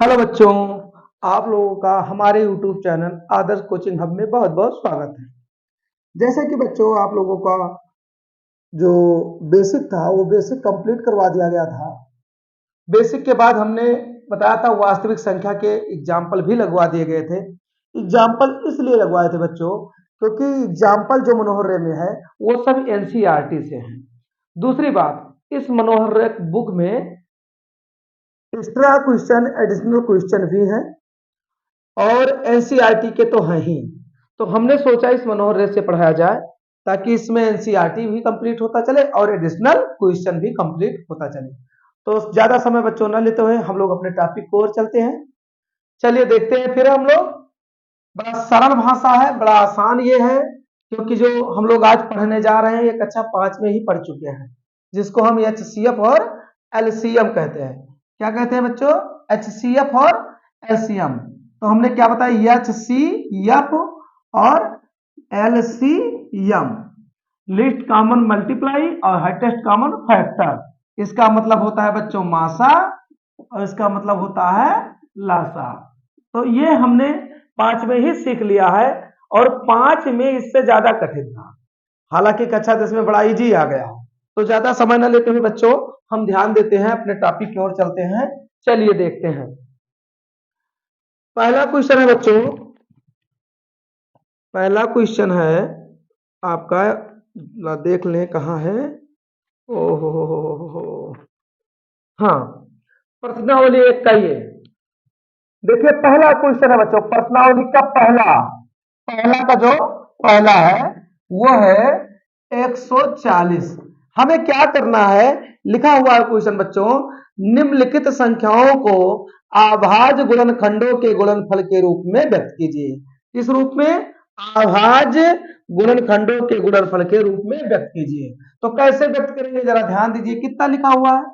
Hello बच्चों, आप लोगों का हमारे YouTube चैनल आदर्श कोचिंग हब में बहुत बहुत स्वागत है। जैसे कि बच्चों आप लोगों का जो बेसिक था वो बेसिक कंप्लीट करवा दिया गया था। बेसिक के बाद हमने बताया था वास्तविक संख्या के एग्जाम्पल भी लगवा दिए गए थे। एग्जाम्पल इसलिए लगवाए थे बच्चों क्योंकि एग्जाम्पल जो मनोहर में है वो सब एनसीईआरटी से है। दूसरी बात, इस मनोहर बुक में एक्स्ट्रा क्वेश्चन एडिशनल क्वेश्चन भी है और एनसीईआरटी के तो हैं ही। तो हमने सोचा इस मनोहर रेस से पढ़ाया जाए ताकि इसमें एनसीईआरटी भी कंप्लीट होता चले और एडिशनल क्वेश्चन भी कंप्लीट होता चले। तो ज्यादा समय बच्चों न लेते हुए हम लोग अपने टॉपिक को और चलते हैं। चलिए देखते हैं फिर हम लोग। बड़ा सरल भाषा है, बड़ा आसान ये है क्योंकि जो हम लोग आज पढ़ने जा रहे हैं ये कक्षा 5 में ही पढ़ चुके हैं, जिसको हम एचसीएफ और एलसीएम कहते हैं। क्या कहते हैं बच्चों? एचसीएफ और एलसीएम। तो हमने क्या बताया? एचसीएफ और एलसीएम, लीस्ट कॉमन मल्टीप्लाई और हाईएस्ट कॉमन फैक्टर। इसका मतलब होता है बच्चों मासा और इसका मतलब होता है लासा। तो ये हमने 5 में ही सीख लिया है और 5 में इससे ज्यादा कठिन था। हालांकि कक्षा 10 में बड़ा इजी आ गया। तो ज्यादा समय न लेते हुए बच्चों हम ध्यान देते हैं, अपने टॉपिक की ओर चलते हैं। चलिए देखते हैं। पहला क्वेश्चन है बच्चों, पहला क्वेश्चन है आपका, देख लें कहाँ है। ओहो, हाँ, प्रश्नावली एक का ये देखिए। पहला क्वेश्चन है बच्चों, प्रश्नावली का पहला पहला का जो पहला है वो है 140। हमें क्या करना है? लिखा हुआ है क्वेश्चन बच्चों, निम्नलिखित संख्याओं को अभाज्य गुणनखंडों के गुणनफल के रूप में व्यक्त कीजिए। इस रूप में अभाज्य गुणनखंडों के गुणनफल के रूप में व्यक्त कीजिए। तो कैसे व्यक्त करेंगे जरा ध्यान दीजिए। कितना लिखा हुआ है?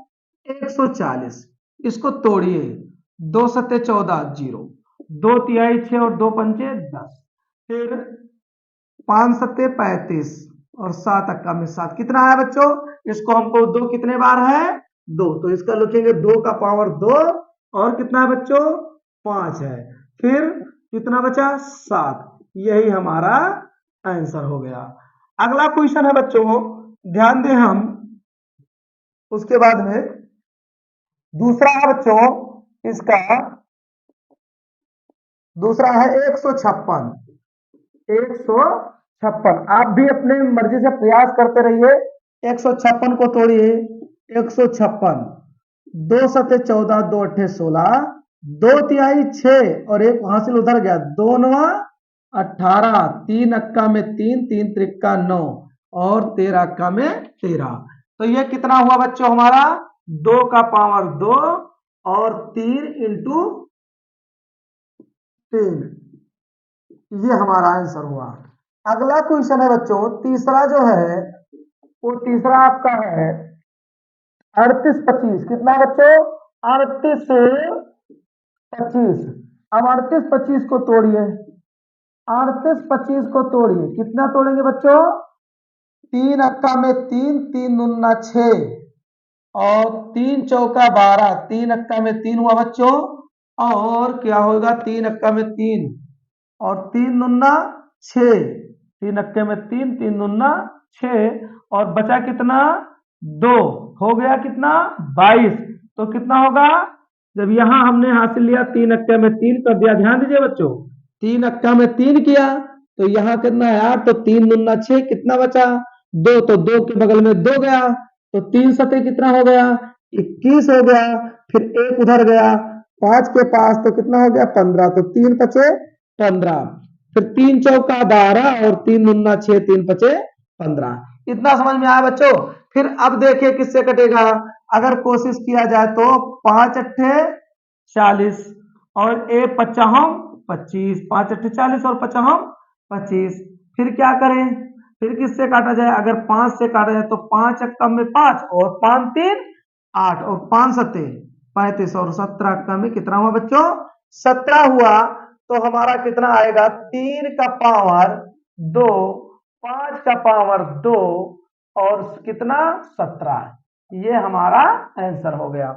140। इसको तोड़िए। 2 सत्ते 14, 0। 2 तिहाई 6 और 2 पंचे 10। फिर 5 सत्ते 35 और 7 अक्का में 7। कितना है बच्चों? इसको हमको 2 कितने बार है? 2। तो इसका लिखेंगे 2 का पावर 2 और कितना है बच्चों? 5 है। फिर कितना बचा? 7। यही हमारा आंसर हो गया। अगला क्वेश्चन है बच्चों, ध्यान दें हम उसके बाद में। दूसरा है बच्चों इसका, दूसरा है 156। 156 आप भी अपने मर्जी से प्रयास करते रहिए। 156 को तोड़िए। 156, 2 सत्ते 14, 2 अट्ठे 16, 2 तिहाई 6 और एक हासिल उधर गया। 2 नवा 18, 3 अक्का में 3, 3 त्रिक्का 9 और 13 अक्का में 13। तो ये कितना हुआ बच्चों हमारा? 2 का पावर 2 और 3 इंटू 3। ये हमारा आंसर हुआ। अगला क्वेश्चन है बच्चों, तीसरा जो है वो तीसरा आपका है 38-25। कितना बच्चों? 38-25। अब 38-25 को तोड़िए। 38-25 को तोड़िए। कितना तोड़ेंगे बच्चों? 3 अक्का में 3, 3 दूना 6 और 3 चौका 12। 3 अक्का में 3 हुआ बच्चों। और क्या होगा? 3 अक्का में 3 और 3 दूना 6। 3 अक्के में 3, 3 दूना 6 और बचा कितना? 2। हो गया कितना? 22। तो कितना होगा? जब यहां हमने हासिल लिया 3 अक्का में 3 कर दिया। ध्यान दीजिए बच्चों, 3 अक्का में 3 किया तो यहां कितना है? 8। तो 3 दूना 6, कितना बचा? 2। तो 2 के बगल में 2 गया तो 3 सतह कितना हो गया? 21 हो गया। फिर 1 उधर गया 5 के पास तो कितना हो गया? 15। तो 3 बचे 15। फिर 3 चौका 12 और 3 दूना 6, 3 पचे 15। इतना समझ में आया बच्चों? फिर अब देखिए किससे कटेगा। अगर कोशिश किया जाए तो 5 अट्ठे 40 और ए पचाहम 25। 5 अट्ठे 40 और पचाहम 25। फिर क्या करें? फिर किससे काटा जाए? अगर 5 से काटा जाए तो 5 अक्का में 5 और 5 3 8 और 5 सत्ते 35 और 17 अक्का में कितना हुआ बच्चों? 17 हुआ। तो हमारा कितना आएगा? 3 का पावर 2, 5 का पावर 2 और कितना? 17। ये हमारा आंसर हो गया।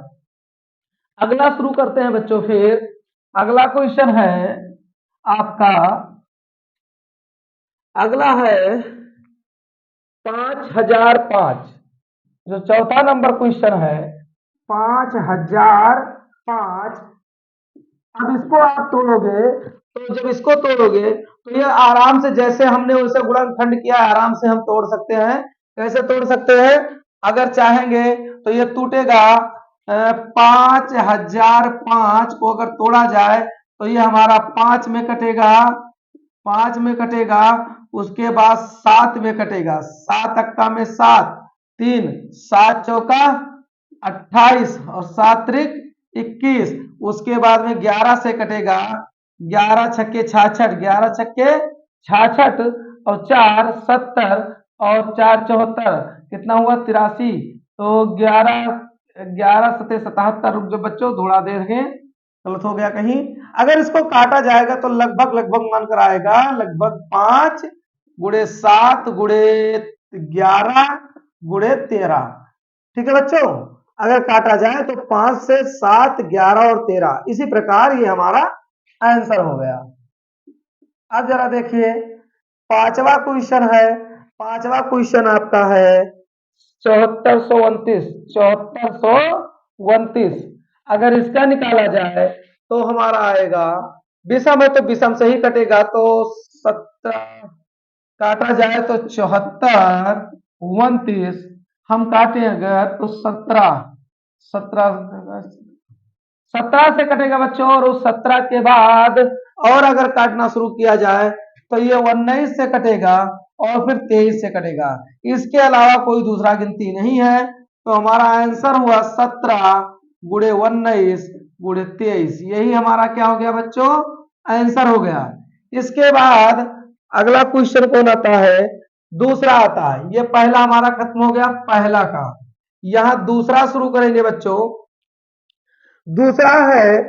अगला शुरू करते हैं बच्चों। फिर अगला क्वेश्चन है आपका, अगला है 5005। जो चौथा नंबर क्वेश्चन है 5005। अब इसको आप तोड़ोगे, तो जब इसको तोड़ोगे तो ये आराम से, जैसे हमने उसे गुणनखंड किया, आराम से हम तोड़ सकते हैं। कैसे तोड़ सकते हैं? अगर चाहेंगे तो ये टूटेगा। 5005 को अगर तोड़ा जाए तो ये हमारा 5 में कटेगा, 5 में कटेगा। उसके बाद 7 में कटेगा, 7 अक्का में 7, 3 7 चौका 28 और 7 त्रिक 21। उसके बाद में 11 से कटेगा, 11 छक्के 66, 11 छक्के 66 और 4 70 और 4 74, कितना हुआ 83। तो 11 11 सत्ते 77। रुक जाओ बच्चों, थोड़ा देखें, गलत हो गया कहीं। अगर इसको काटा जाएगा तो लगभग लगभग मान कर आएगा, लगभग 5 गुणे 7 गुणे 11 गुणे 13। ठीक है बच्चों, अगर काटा जाए तो 5 से 7 11 और 13, इसी प्रकार ये हमारा आंसर हो गया। अब जरा देखिए पांचवा क्वेश्चन है। पांचवा क्वेश्चन आपका है 7429। 7429 अगर इसका निकाला जाए तो हमारा आएगा, विषम है तो विषम से ही कटेगा, तो 17 काटा जाए तो 74 29, हम काटे अगर तो 17 17 17 से कटेगा बच्चों। और उस 17 के बाद और अगर काटना शुरू किया जाए तो ये 19 से कटेगा और फिर 23 से कटेगा। इसके अलावा कोई दूसरा गिनती नहीं है। तो हमारा आंसर हुआ 17 गुणे 19 गुणे 23। यही हमारा क्या हो गया बच्चों? आंसर हो गया। इसके बाद अगला क्वेश्चन कौन आता है? दूसरा आता है। ये पहला हमारा खत्म हो गया, पहला का। यहां दूसरा शुरू करेंगे बच्चों। दूसरा है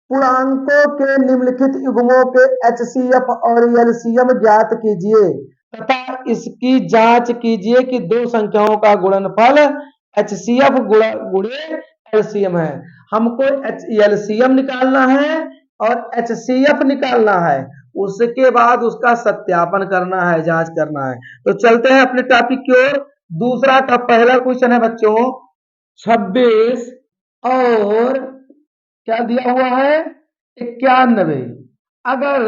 पूर्णांकों के निम्नलिखित युग्मों के HCF और LCM ज्ञात कीजिए तथा इसकी जांच कीजिए कि दो संख्याओं का गुणनफल HCF गुणे LCM है। हमको LCM निकालना है और HCF निकालना है, उसके बाद उसका सत्यापन करना है, जांच करना है। तो चलते हैं अपने टॉपिक की ओर। दूसरा का पहला क्वेश्चन है बच्चों 26 और क्या दिया हुआ है 91। अगर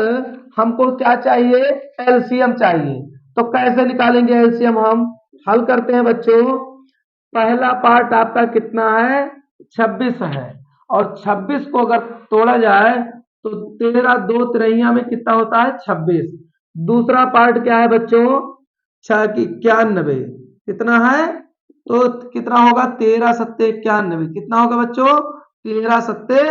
हमको क्या चाहिए? एलसीएम चाहिए। तो कैसे निकालेंगे एलसीएम? हम हल करते हैं बच्चों। पहला पार्ट आपका कितना है? 26 है। और 26 को अगर तोड़ा जाए तो 13 दो तिरैया में कितना होता है? 26। दूसरा पार्ट क्या है बच्चों? 91। कितना है? तो कितना होगा? 13 सत्ते 91। कितना होगा बच्चों? 13 सत्ते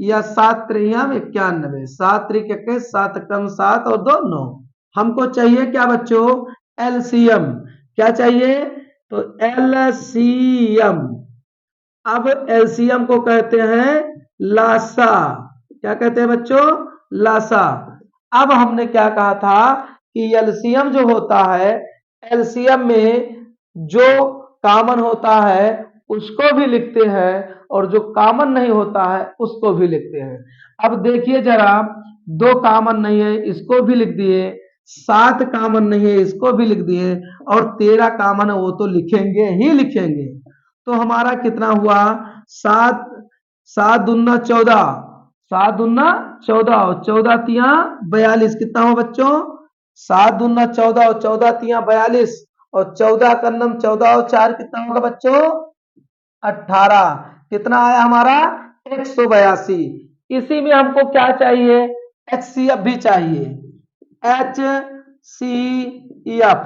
या 7 त्रिया में 91। 7 त्रिक 21, 7 कम 7 और 2 9। हमको चाहिए क्या बच्चों? एलसीएम। क्या चाहिए? तो एलसीएम। अब एलसीएम को कहते हैं लासा। क्या कहते हैं बच्चों? लासा। अब हमने क्या कहा था कि एलसीएम जो होता है, एलसीएम में जो कॉमन होता है उसको भी लिखते हैं और जो कॉमन नहीं होता है उसको भी लिखते हैं। अब देखिए जरा, 2 कॉमन नहीं है, इसको भी लिख दिए। 7 कॉमन नहीं है, इसको भी लिख दिए। और 13 कॉमन है, वो तो लिखेंगे ही लिखेंगे। तो हमारा कितना हुआ? 7 7 दूना 14, 7 दूना 14 और 14 तिया 42। कितना हो बच्चों? 7 दूना 14 और 14 तिया 42 और 14 का नम 14 और 4 कितना होगा बच्चों? 18। कितना आया हमारा? 182। इसी में हमको क्या चाहिए? HCF भी चाहिए। HCF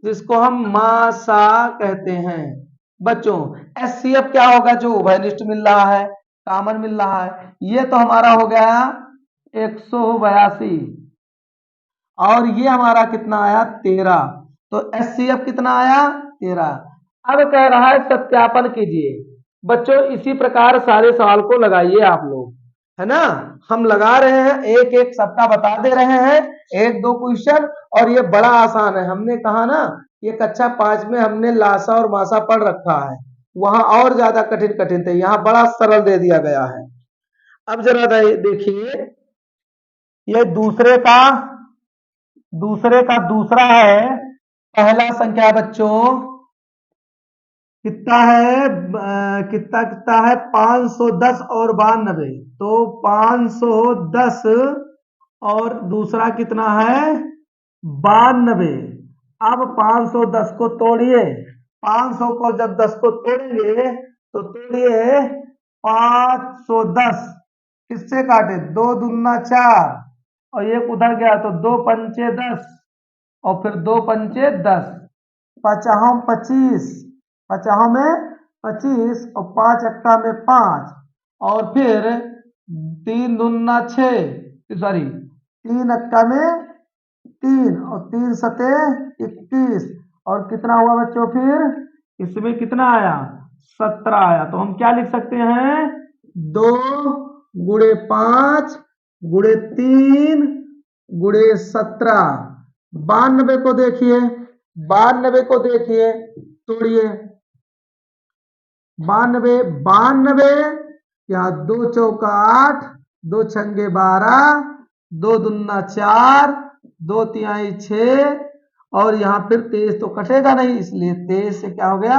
जिसको हम मासा कहते हैं बच्चों। HCF क्या होगा? जो उभयनिष्ठ मिल रहा है, कॉमन मिल रहा है। ये तो हमारा हो गया 182 और ये हमारा कितना आया? 13। तो HCF कितना आया? 13। अब कह रहा है सत्यापन कीजिए। बच्चों इसी प्रकार सारे सवाल को लगाइए आप लोग, है ना। हम लगा रहे हैं, एक एक सबका बता दे रहे हैं, एक दो क्वेश्चन। और ये बड़ा आसान है। हमने कहा ना, ये कक्षा 5 में हमने लासा और मासा पढ़ रखा है। वहां और ज्यादा कठिन कठिन थे, यहाँ बड़ा सरल दे दिया गया है। अब जरा देखिए, ये दूसरे का दूसरा है। पहला संख्या बच्चों कितना है, कितना कितना है, 510 और 92। तो 510 और दूसरा कितना है, 92। अब 510 को तोड़िए, 500 को जब 10 को तोड़ेंगे तो तोड़िए, 510 किससे काटे, 2 दूना 4 और एक उधर गया तो 2 पंचे 10 और फिर 2 पंचे 10, पचाहों 25, पचाहों में 25 और 5 अक्का में 5 और फिर 3 दूना 6, सॉरी 3 अक्का में 3 और 3 सते 21 और कितना हुआ बच्चों, फिर इसमें कितना आया, 17 आया। तो हम क्या लिख सकते हैं, 2 × 5 × 3 × 17। 92 को देखिए, 92 को देखिए, तोड़िए, 92 यहाँ 2 × 4 = 8, 2 × 6 = 12, 2 दूना 4, 2 × 3 = 6 और यहाँ फिर 23 तो कटेगा नहीं, इसलिए 23 से क्या हो गया,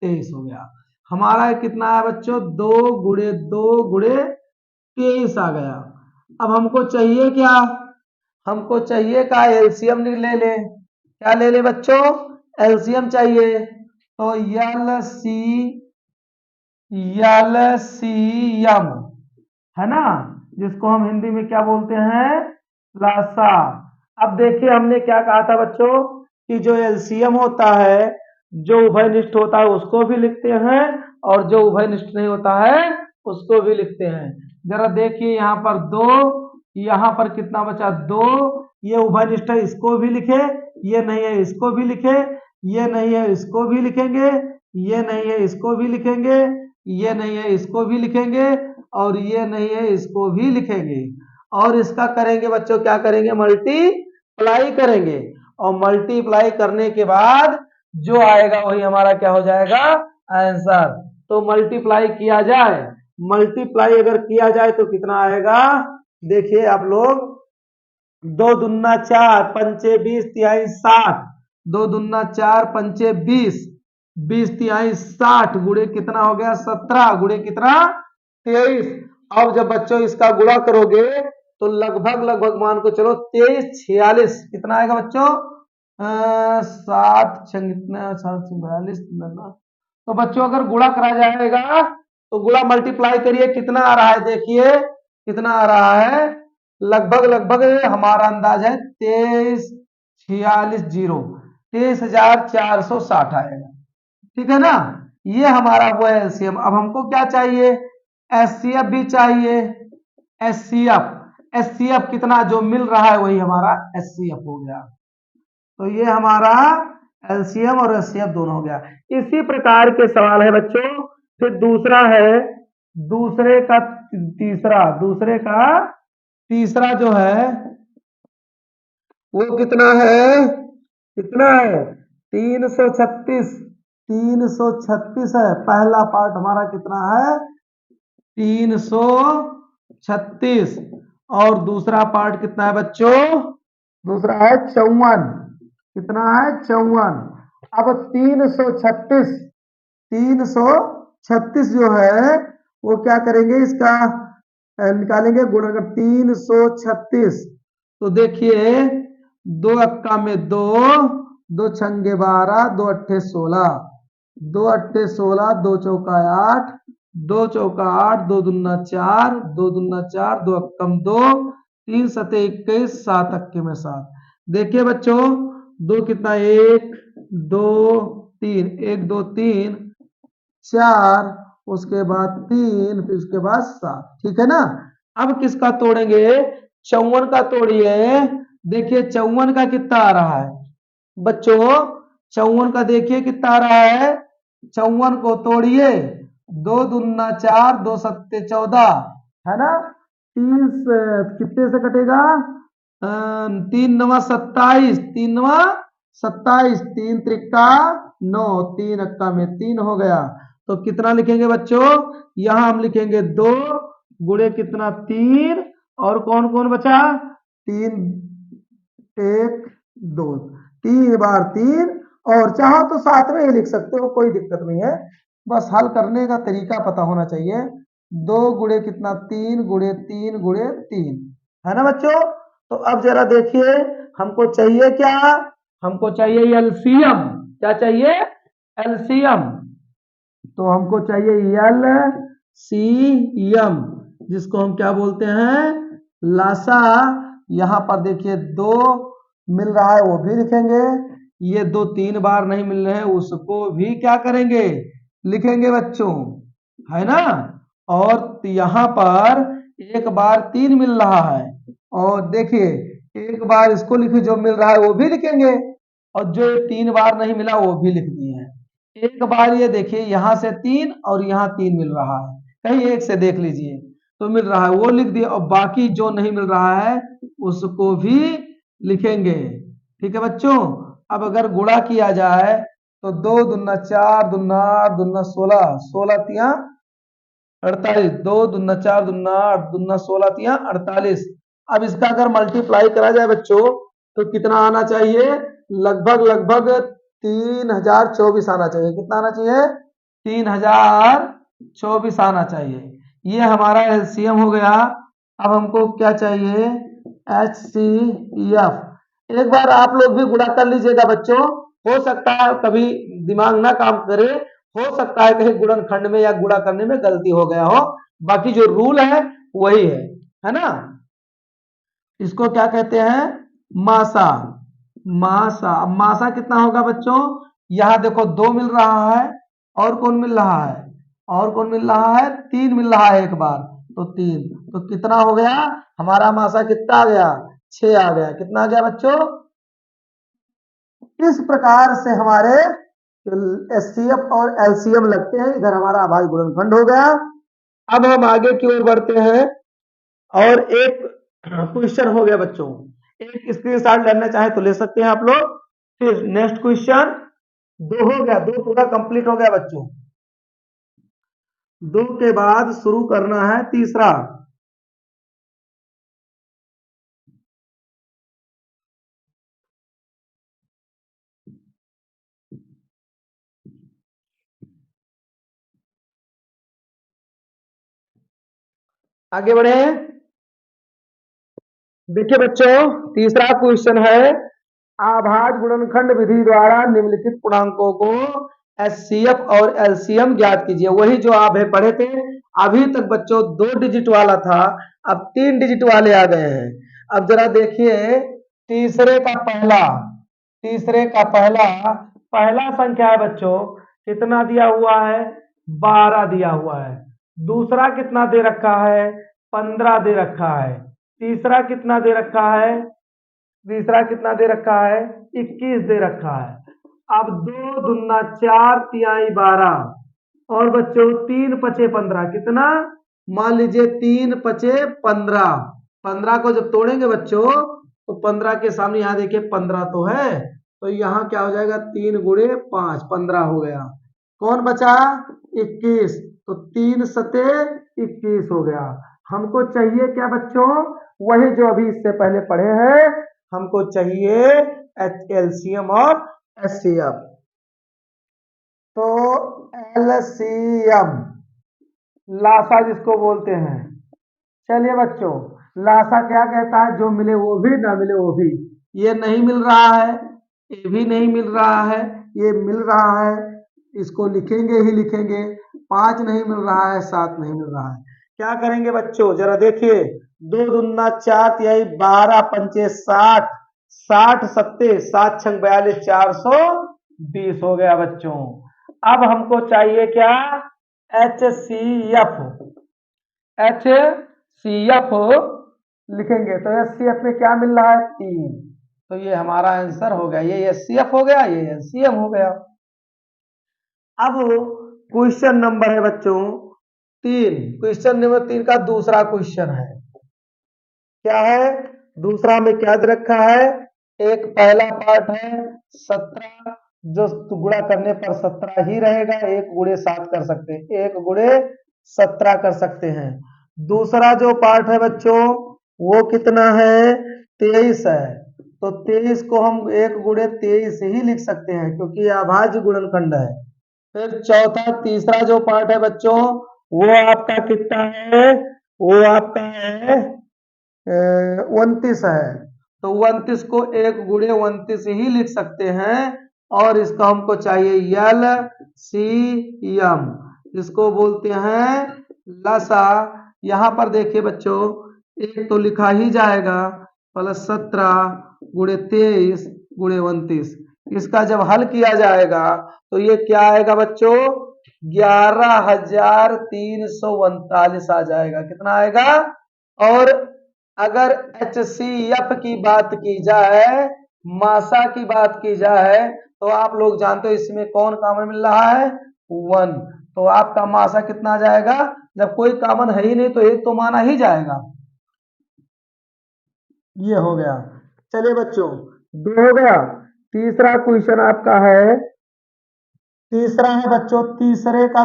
23 हो गया। हमारा कितना है बच्चों, 2 × 2 × 23 आ गया। अब हमको चाहिए क्या, हमको चाहिए का एलसीएम ले ले। क्या ले ले बच्चों, एलसीएम चाहिए। तो एलसीएम है ना, जिसको हम हिंदी में क्या बोलते हैं, लासा। अब देखिए हमने क्या कहा था बच्चों कि जो एलसीएम होता है, जो उभयनिष्ठ होता है उसको भी लिखते हैं और जो उभयनिष्ठ नहीं होता है उसको भी लिखते हैं। जरा देखिए यहाँ पर 2, यहाँ पर कितना बचा, 2, ये उभयनिष्ठ है इसको भी लिखे, ये नहीं है इसको भी लिखे, ये नहीं है इसको भी लिखेंगे, ये नहीं है इसको भी लिखेंगे, ये नहीं है इसको भी लिखेंगे और ये नहीं है इसको भी लिखेंगे। और इसका करेंगे बच्चों, क्या करेंगे, मल्टीप्लाई करेंगे और मल्टीप्लाई करने के बाद जो आएगा वही हमारा क्या हो जाएगा, आंसर। तो मल्टीप्लाई किया जाए, मल्टीप्लाई अगर किया जाए तो कितना आएगा, देखिए आप लोग, 2 दूना 4 पंचे 20 तिहाई 60, 2 दूना 4 पंचे 20, 20 तिहाई 60 गुणे कितना हो गया, 17 गुणे कितना, 23। अब जब बच्चों इसका गुणा करोगे तो लगभग लगभग मान को चलो 23 46 कितना आएगा बच्चों, 60 कितना, 42 तो बच्चों अगर गुणा करा जाएगा तो गुणा मल्टीप्लाई करिए, कितना आ रहा है, देखिए कितना आ रहा है, लगभग लगभग हमारा अंदाज है 23 46 0, 23,460 आएगा। ठीक है ना, ये हमारा वो है एलसीएम। अब हमको क्या चाहिए, एचसीएफ भी चाहिए। एचसीएफ कितना जो मिल रहा है वही हमारा एचसीएफ हो गया। तो ये हमारा एलसीएम और एचसीएफ दोनों हो गया। इसी प्रकार के सवाल है बच्चों, फिर दूसरा है, दूसरे का तीसरा जो है वो कितना है, कितना है, 336, 336 है। पहला पार्ट हमारा कितना है, 336 और दूसरा पार्ट कितना है बच्चों, दूसरा है 54, कितना है 54। अब 336 जो है वो क्या करेंगे, इसका निकालेंगे गुणा कर 336। तो देखिए 2 अक्का में 2, 2 × 6 = 12, 2 × 8 = 16, 2 × 8 = 16, 2 × 4 = 8, 2 × 4 = 8, 2 दूना 4, 2 दूना 4, 2 अक्का में 2, 3 सते 21, 7 अक्के में 7। देखिए बच्चों, 2 कितना, 1 2 3, 1 2 3 4, उसके बाद 3, फिर उसके बाद 7। ठीक है ना। अब किसका तोड़ेंगे, 54 का तोड़िए। देखिए 54 का कितना आ रहा है बच्चों, 54 का देखिए कितना आ रहा है, 54 को तोड़िए, 2 दूना 4, 2 सत्ते 14 है ना, 30 कितने से कटेगा, 3 9 27, 3 9 27, 3 त्रिका 9, 3 अक्का में 3 हो गया तो कितना लिखेंगे बच्चों, यहां हम लिखेंगे 2 गुणे कितना 3, और कौन कौन बचा 3 1 2, 3 बार 3, और चाहो तो साथ में ही लिख सकते हो, कोई दिक्कत नहीं है, बस हल करने का तरीका पता होना चाहिए। 2 गुणे कितना 3 गुणे 3 गुणे 3, है ना बच्चों। तो अब जरा देखिए हमको चाहिए क्या, हमको चाहिए एलसीएम। क्या चाहिए, एलसीएम। तो हमको चाहिए एलसीएम, जिसको हम क्या बोलते हैं, लासा। यहां पर देखिए 2 मिल रहा है वो भी लिखेंगे, ये 2 3 बार नहीं मिल रहे हैं उसको भी क्या करेंगे, लिखेंगे बच्चों, है ना। और यहां पर 1 बार 3 मिल रहा है, और देखिए 1 बार इसको लिखे जो मिल रहा है वो भी लिखेंगे, और जो 3 बार नहीं मिला वो भी लिख दिए हैं। एक बार ये देखिए यहां से 3 और यहाँ 3 मिल रहा है, कहीं एक से देख लीजिए तो मिल रहा है वो लिख दिए, और बाकी जो नहीं मिल रहा है उसको भी लिखेंगे। ठीक है बच्चों। अब अगर गुणा किया जाए तो 2 दूना 4 दूना 8 दूना 16, 16 तिया 48, 2 दूना 4 दूना 8 दूना 16 तिया 48। अब इसका अगर मल्टीप्लाई करा जाए बच्चों तो कितना आना चाहिए, लगभग लगभग 3024 आना चाहिए। कितना आना चाहिए, 3024 आना चाहिए। ये हमारा एलसीएम हो गया। अब हमको क्या चाहिए, HCF। एक बार आप लोग भी गुणा कर लीजिएगा बच्चों, हो सकता है कभी दिमाग ना काम करे, हो सकता है कहीं गुणनखंड में या गुणा करने में गलती हो गया हो, बाकी जो रूल है वही है ना। इसको क्या कहते हैं, मासा। मासा, मासा कितना होगा बच्चों, यहां देखो 2 मिल रहा है, और कौन मिल रहा है, और कौन मिल रहा है, 3 मिल रहा है एक बार, तो 3, तो कितना हो गया हमारा मासा, कितना आ गया 6 आ गया। कितना आ गया बच्चों। इस प्रकार से हमारे एचसीएफ और एलसीएम लगते हैं। इधर हमारा अभाज्य गुणनखंड हो गया। अब हम आगे की ओर बढ़ते हैं, और एक क्वेश्चन हो गया बच्चों, एक स्क्रीनशॉट लेना चाहे तो ले सकते हैं आप लोग। फिर नेक्स्ट क्वेश्चन 2 हो गया, 2 पूरा कंप्लीट हो गया बच्चों। 2 के बाद शुरू करना है तीसरा। आगे बढ़े, देखिए बच्चों तीसरा क्वेश्चन है, आभाज्य गुणनखंड विधि द्वारा निम्नलिखित पूर्णांकों को एचसीएफ और एलसीएम ज्ञात कीजिए। वही जो आप पढ़े थे, अभी तक बच्चों 2 डिजिट वाला था, अब 3 डिजिट वाले आ गए हैं। अब जरा देखिए तीसरे का पहला, तीसरे का पहला, पहला संख्या है बच्चों, कितना दिया हुआ है, 12 दिया हुआ है। दूसरा कितना दे रखा है, 15 दे रखा है। तीसरा कितना दे रखा है, तीसरा कितना दे रखा है, 21 दे रखा है। अब 2 दूना 4 तिहाई 12, और बच्चों 3 पचे 15, कितना, मान लीजिए 3 पचे 15, 15 को जब तोड़ेंगे बच्चों तो 15 के सामने यहाँ देखिए 15 तो है, तो यहाँ क्या हो जाएगा 3 गुणे 5, 15 हो गया। कौन बचा 21, तो 3 सते 21 हो गया। हमको चाहिए क्या बच्चों, वही जो अभी इससे पहले पढ़े हैं, हमको चाहिए एलसीएम और एचसीएफ। तो एलसीएम, लासा जिसको बोलते हैं। चलिए बच्चों, लासा क्या कहता है, जो मिले वो भी ना मिले वो भी। ये नहीं मिल रहा है, ये भी नहीं मिल रहा है, ये मिल रहा है, इसको लिखेंगे ही लिखेंगे। 5 नहीं मिल रहा है, 7 नहीं मिल रहा है, क्या करेंगे बच्चों जरा देखिए, 2 दूना 4 तिहाई 12 पंचे 60, 60 सत्ते 7 छंग 42, 420 हो गया बच्चों। अब हमको चाहिए क्या, HCF, HCF लिखेंगे तो HCF में क्या मिल रहा है 3, तो ये हमारा आंसर हो गया, ये HCF हो गया, ये LCM हो गया। अब क्वेश्चन नंबर है बच्चों 3, क्वेश्चन नंबर 3 का दूसरा क्वेश्चन है, क्या है दूसरा में क्या दे रखा है, एक पहला पार्ट है 17 जो गुणा करने पर 17 ही रहेगा, 1 गुणे 7 कर सकते हैं, 1 गुणे 17 कर सकते हैं। दूसरा जो पार्ट है बच्चों वो कितना है, 23 है। तो 23 को हम 1 गुणे 23 ही लिख सकते हैं क्योंकि अभाज्य गुणनखंड है। फिर चौथा तीसरा जो पार्ट है बच्चों वो आपका कितना है, वो आपका है 29 है। तो 29 को 1 गुणे 29 ही लिख सकते हैं और इसका हमको चाहिए LCM, इसको बोलते हैं लसा। यहां पर देखिए बच्चों एक तो लिखा ही जाएगा प्लस 17 गुणे 23 गुणे 29। इसका जब हल किया जाएगा तो ये क्या आएगा बच्चों, 11,339 आ जाएगा। कितना आएगा? और अगर HCF की बात की जाए, मासा की बात की जाए, तो आप लोग जानते हो इसमें कौन कॉमन मिल रहा है, 1। तो आपका मासा कितना आ जाएगा, जब कोई कॉमन है ही नहीं तो एक तो माना ही जाएगा। ये हो गया। चलिए बच्चों 2 हो गया। तीसरा क्वेश्चन आपका है, तीसरा है बच्चों, तीसरे का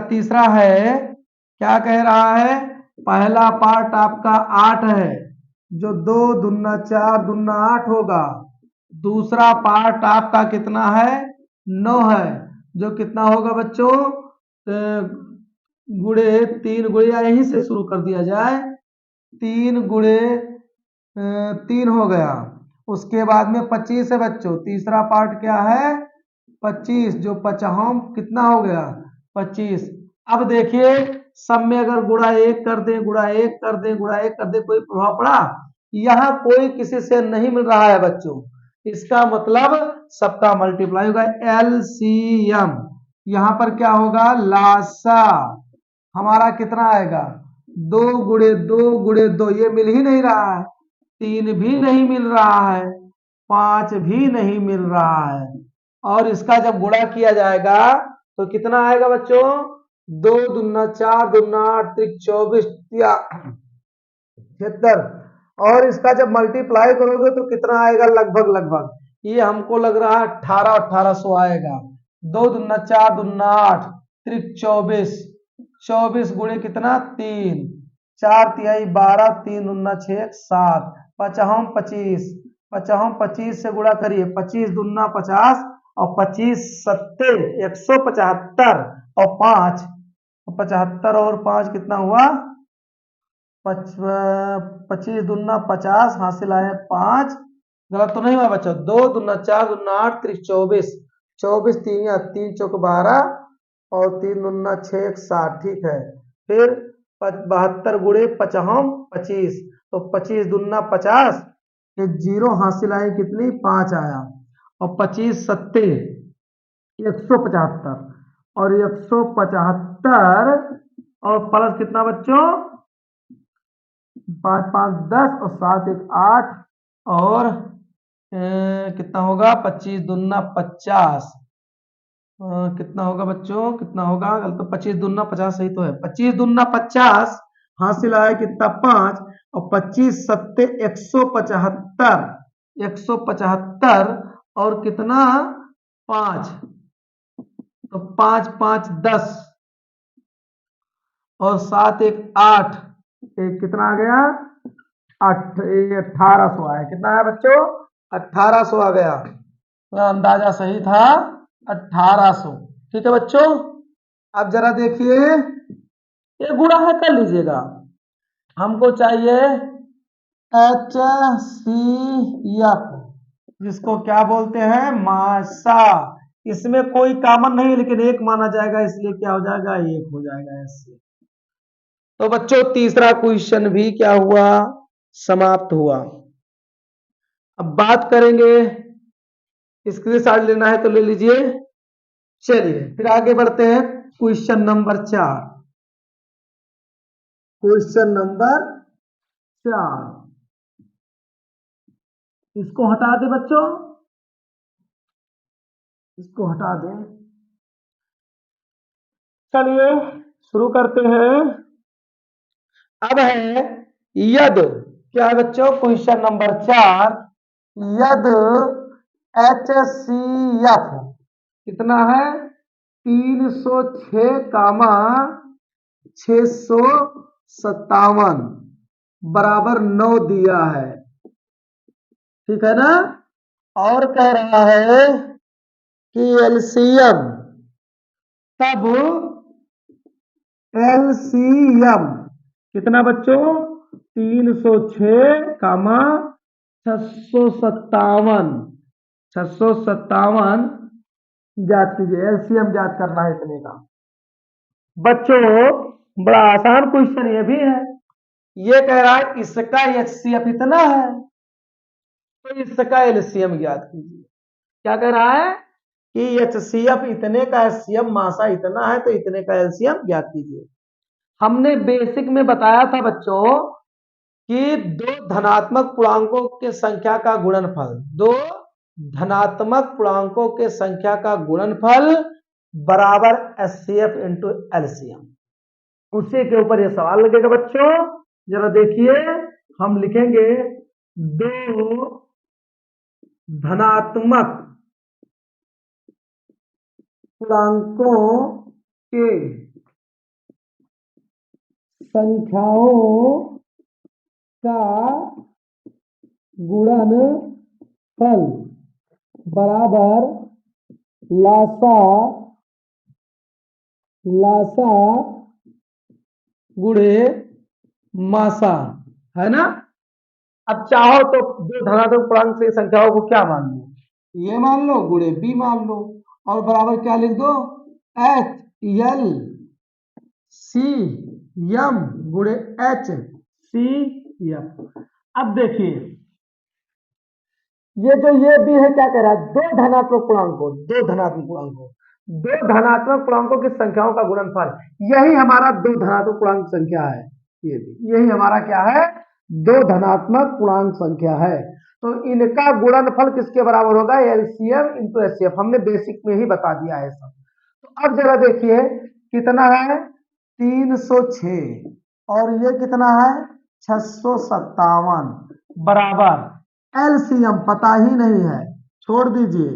तीसरा है, क्या कह रहा है, पहला पार्ट आपका 8 है, जो 2 दूना 4 दूना 8 होगा। दूसरा पार्ट आपका कितना है, 9 है, जो कितना होगा बच्चों, गुणे 3 गुणे, यहीं से शुरू कर दिया जाए, 3 गुणे 3 हो गया। उसके बाद में 25 है बच्चों, तीसरा पार्ट क्या है, 25, जो 50 कितना हो गया, 25। अब देखिए सब में अगर गुणा 1 कर दें, गुणा 1 कर दें, गुणा 1 कर दें, कोई प्रभाव पड़ा? यहाँ कोई किसी से नहीं मिल रहा है बच्चों, इसका मतलब सबका मल्टीप्लाई होगा, LCM। यहाँ पर क्या होगा, लासा हमारा कितना आएगा, 2 गुणे 2 गुणे 2, ये मिल ही नहीं रहा है, 3 भी नहीं मिल रहा है, 5 भी नहीं मिल रहा है। और इसका जब गुणा किया जाएगा तो कितना आएगा बच्चों, 2 दूना 4 दूना 8 3 24 76। और इसका जब मल्टीप्लाई करोगे तो कितना आएगा, लगभग लगभग ये हमको लग रहा है 1800 आएगा। 2 दूना 4 दूना 8 3 24, 24 गुणे कितना, 3, 4 तिहाई 12, 3 दूना 6 7, 55 25, 55 25 से गुणा करिए, 25 दूना 50 और 25 सत्ते 175 और 5 75 और 5 कितना हुआ, 25 दूना 50, हासिल आए 5। गलत तो नहीं हुआ बच्चों, 2 दूना 4 दूना 8 3 24, 24 3 चौक 12 और 3 दूना 6 7, ठीक है। फिर 72 गुणे 55 25, तो 25 दूना 50, ये जीरो हासिल आए कितनी, 5 आया, और 25 सत्ते 175 और 175 और प्लस कितना बच्चों, 5 5 10 और 7 1 8 और कितना होगा, 25 दूना 50, कितना होगा बच्चों, कितना होगा, गलत, 25 दूना 50 सही तो है, 25 दूना 50 हासिल आया कितना, 5 और 25 सत्ते 175, 175 और कितना, 5, तो 5 5 10 और 7 1 8, कितना आ गया, 1800 आया। कितना आया बच्चों, 1800 आ गया। तो अंदाजा सही था, 1800। ठीक है बच्चों, अब जरा देखिए, ये गुणा है कर लीजिएगा, हमको चाहिए HCF, जिसको क्या बोलते हैं, मासा। इसमें कोई कॉमन नहीं लेकिन एक माना जाएगा, इसलिए क्या हो जाएगा, एक हो जाएगा ऐसे। तो बच्चों तीसरा क्वेश्चन भी क्या हुआ, समाप्त हुआ। अब बात करेंगे, स्क्रीनशॉट लेना है तो ले लीजिए। चलिए फिर आगे बढ़ते हैं, क्वेश्चन नंबर 4, क्वेश्चन नंबर 4, इसको हटा दे बच्चों, इसको हटा दें। चलिए शुरू करते हैं। अब है यदि, क्या है बच्चों, क्वेश्चन नंबर 4, यद HCF कितना है 306 कामा 657 बराबर 9 दिया है, ठीक है ना। और कह रहा है कि एलसीएम, तब एलसीएम कितना बच्चों 306 कामा 657 657 ज्ञात कीजिए, एलसीएम ज्ञात करना है इतने का। बच्चों बड़ा आसान क्वेश्चन ये भी है, ये कह रहा है इसका एचसीएफ इतना है तो इसका एलसीएम ज्ञात कीजिए। क्या कह रहा है कि एचसीएफ इतने का, एचसीएफ मासा इतना है तो इतने का एलसीएम ज्ञात कीजिए। हमने बेसिक में बताया था बच्चों कि दो धनात्मक पूर्णांकों के संख्या का गुणनफल, दो धनात्मक पूर्णांकों के संख्या का गुणनफल बराबर एचसीएफ इंटू एलसीएम। उसी के ऊपर ये सवाल लगेगा बच्चों। जरा देखिए, हम लिखेंगे दो धनात्मक पूर्णांकों के संख्याओं का गुणनफल बराबर लासा गुणे मासा, है ना। अब चाहो तो दो धनात्मक पूर्णांक से संख्याओं को क्या मान लो, ये मान लो गुणे बी मान लो, और बराबर क्या लिख दो एच एल सी एम गुणे एच सी एम। अब देखिए ये भी है, क्या कह रहा है दो धनात्मक पूर्णांकों की संख्याओं का गुणनफल, यही हमारा दो धनात्मक पूर्णांक संख्या है, ये भी यही हमारा क्या है दो धनात्मक पूर्णांक संख्या है। तो इनका गुणनफल किसके बराबर होगा एलसीएम इंटू एचसीएफ, हमने बेसिक में ही बता दिया है सब। तो अब जरा देखिए कितना है 306 और ये कितना है 657 बराबर एलसीएम पता ही नहीं है, छोड़ दीजिए।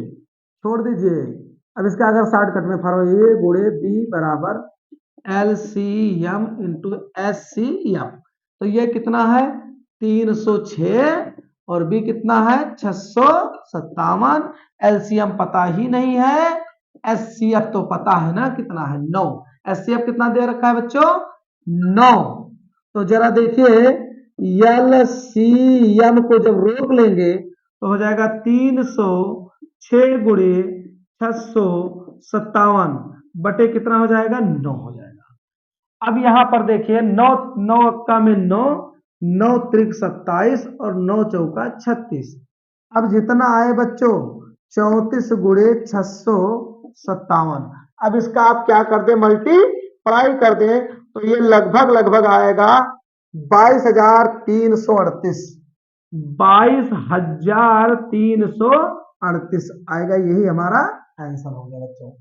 अब इसका अगर शॉर्टकट में फॉर्मूला ए गुणे बी बराबर एलसीएम इंटू एचसीएम, तो ये कितना है 306 और बी कितना है 657, एलसीएम पता ही नहीं है, एचसीएफ तो पता है ना कितना है 9, एचसीएफ कितना दे रखा है बच्चों 9। तो जरा देखिए एलसीएम को जब रोक लेंगे तो हो जाएगा 306 गुणे 657 बटे कितना हो जाएगा 9 हो जाएगा। अब यहां पर देखिए 9 9 अक्का में 9, 9 त्रिक 27 और 9 चौका 36। अब जितना आए बच्चों 34 गुणे 657, अब इसका आप क्या कर दे मल्टीप्लाई कर दे तो ये लगभग आएगा 22,338, 22,338 आएगा, यही हमारा आंसर हो गया बच्चों।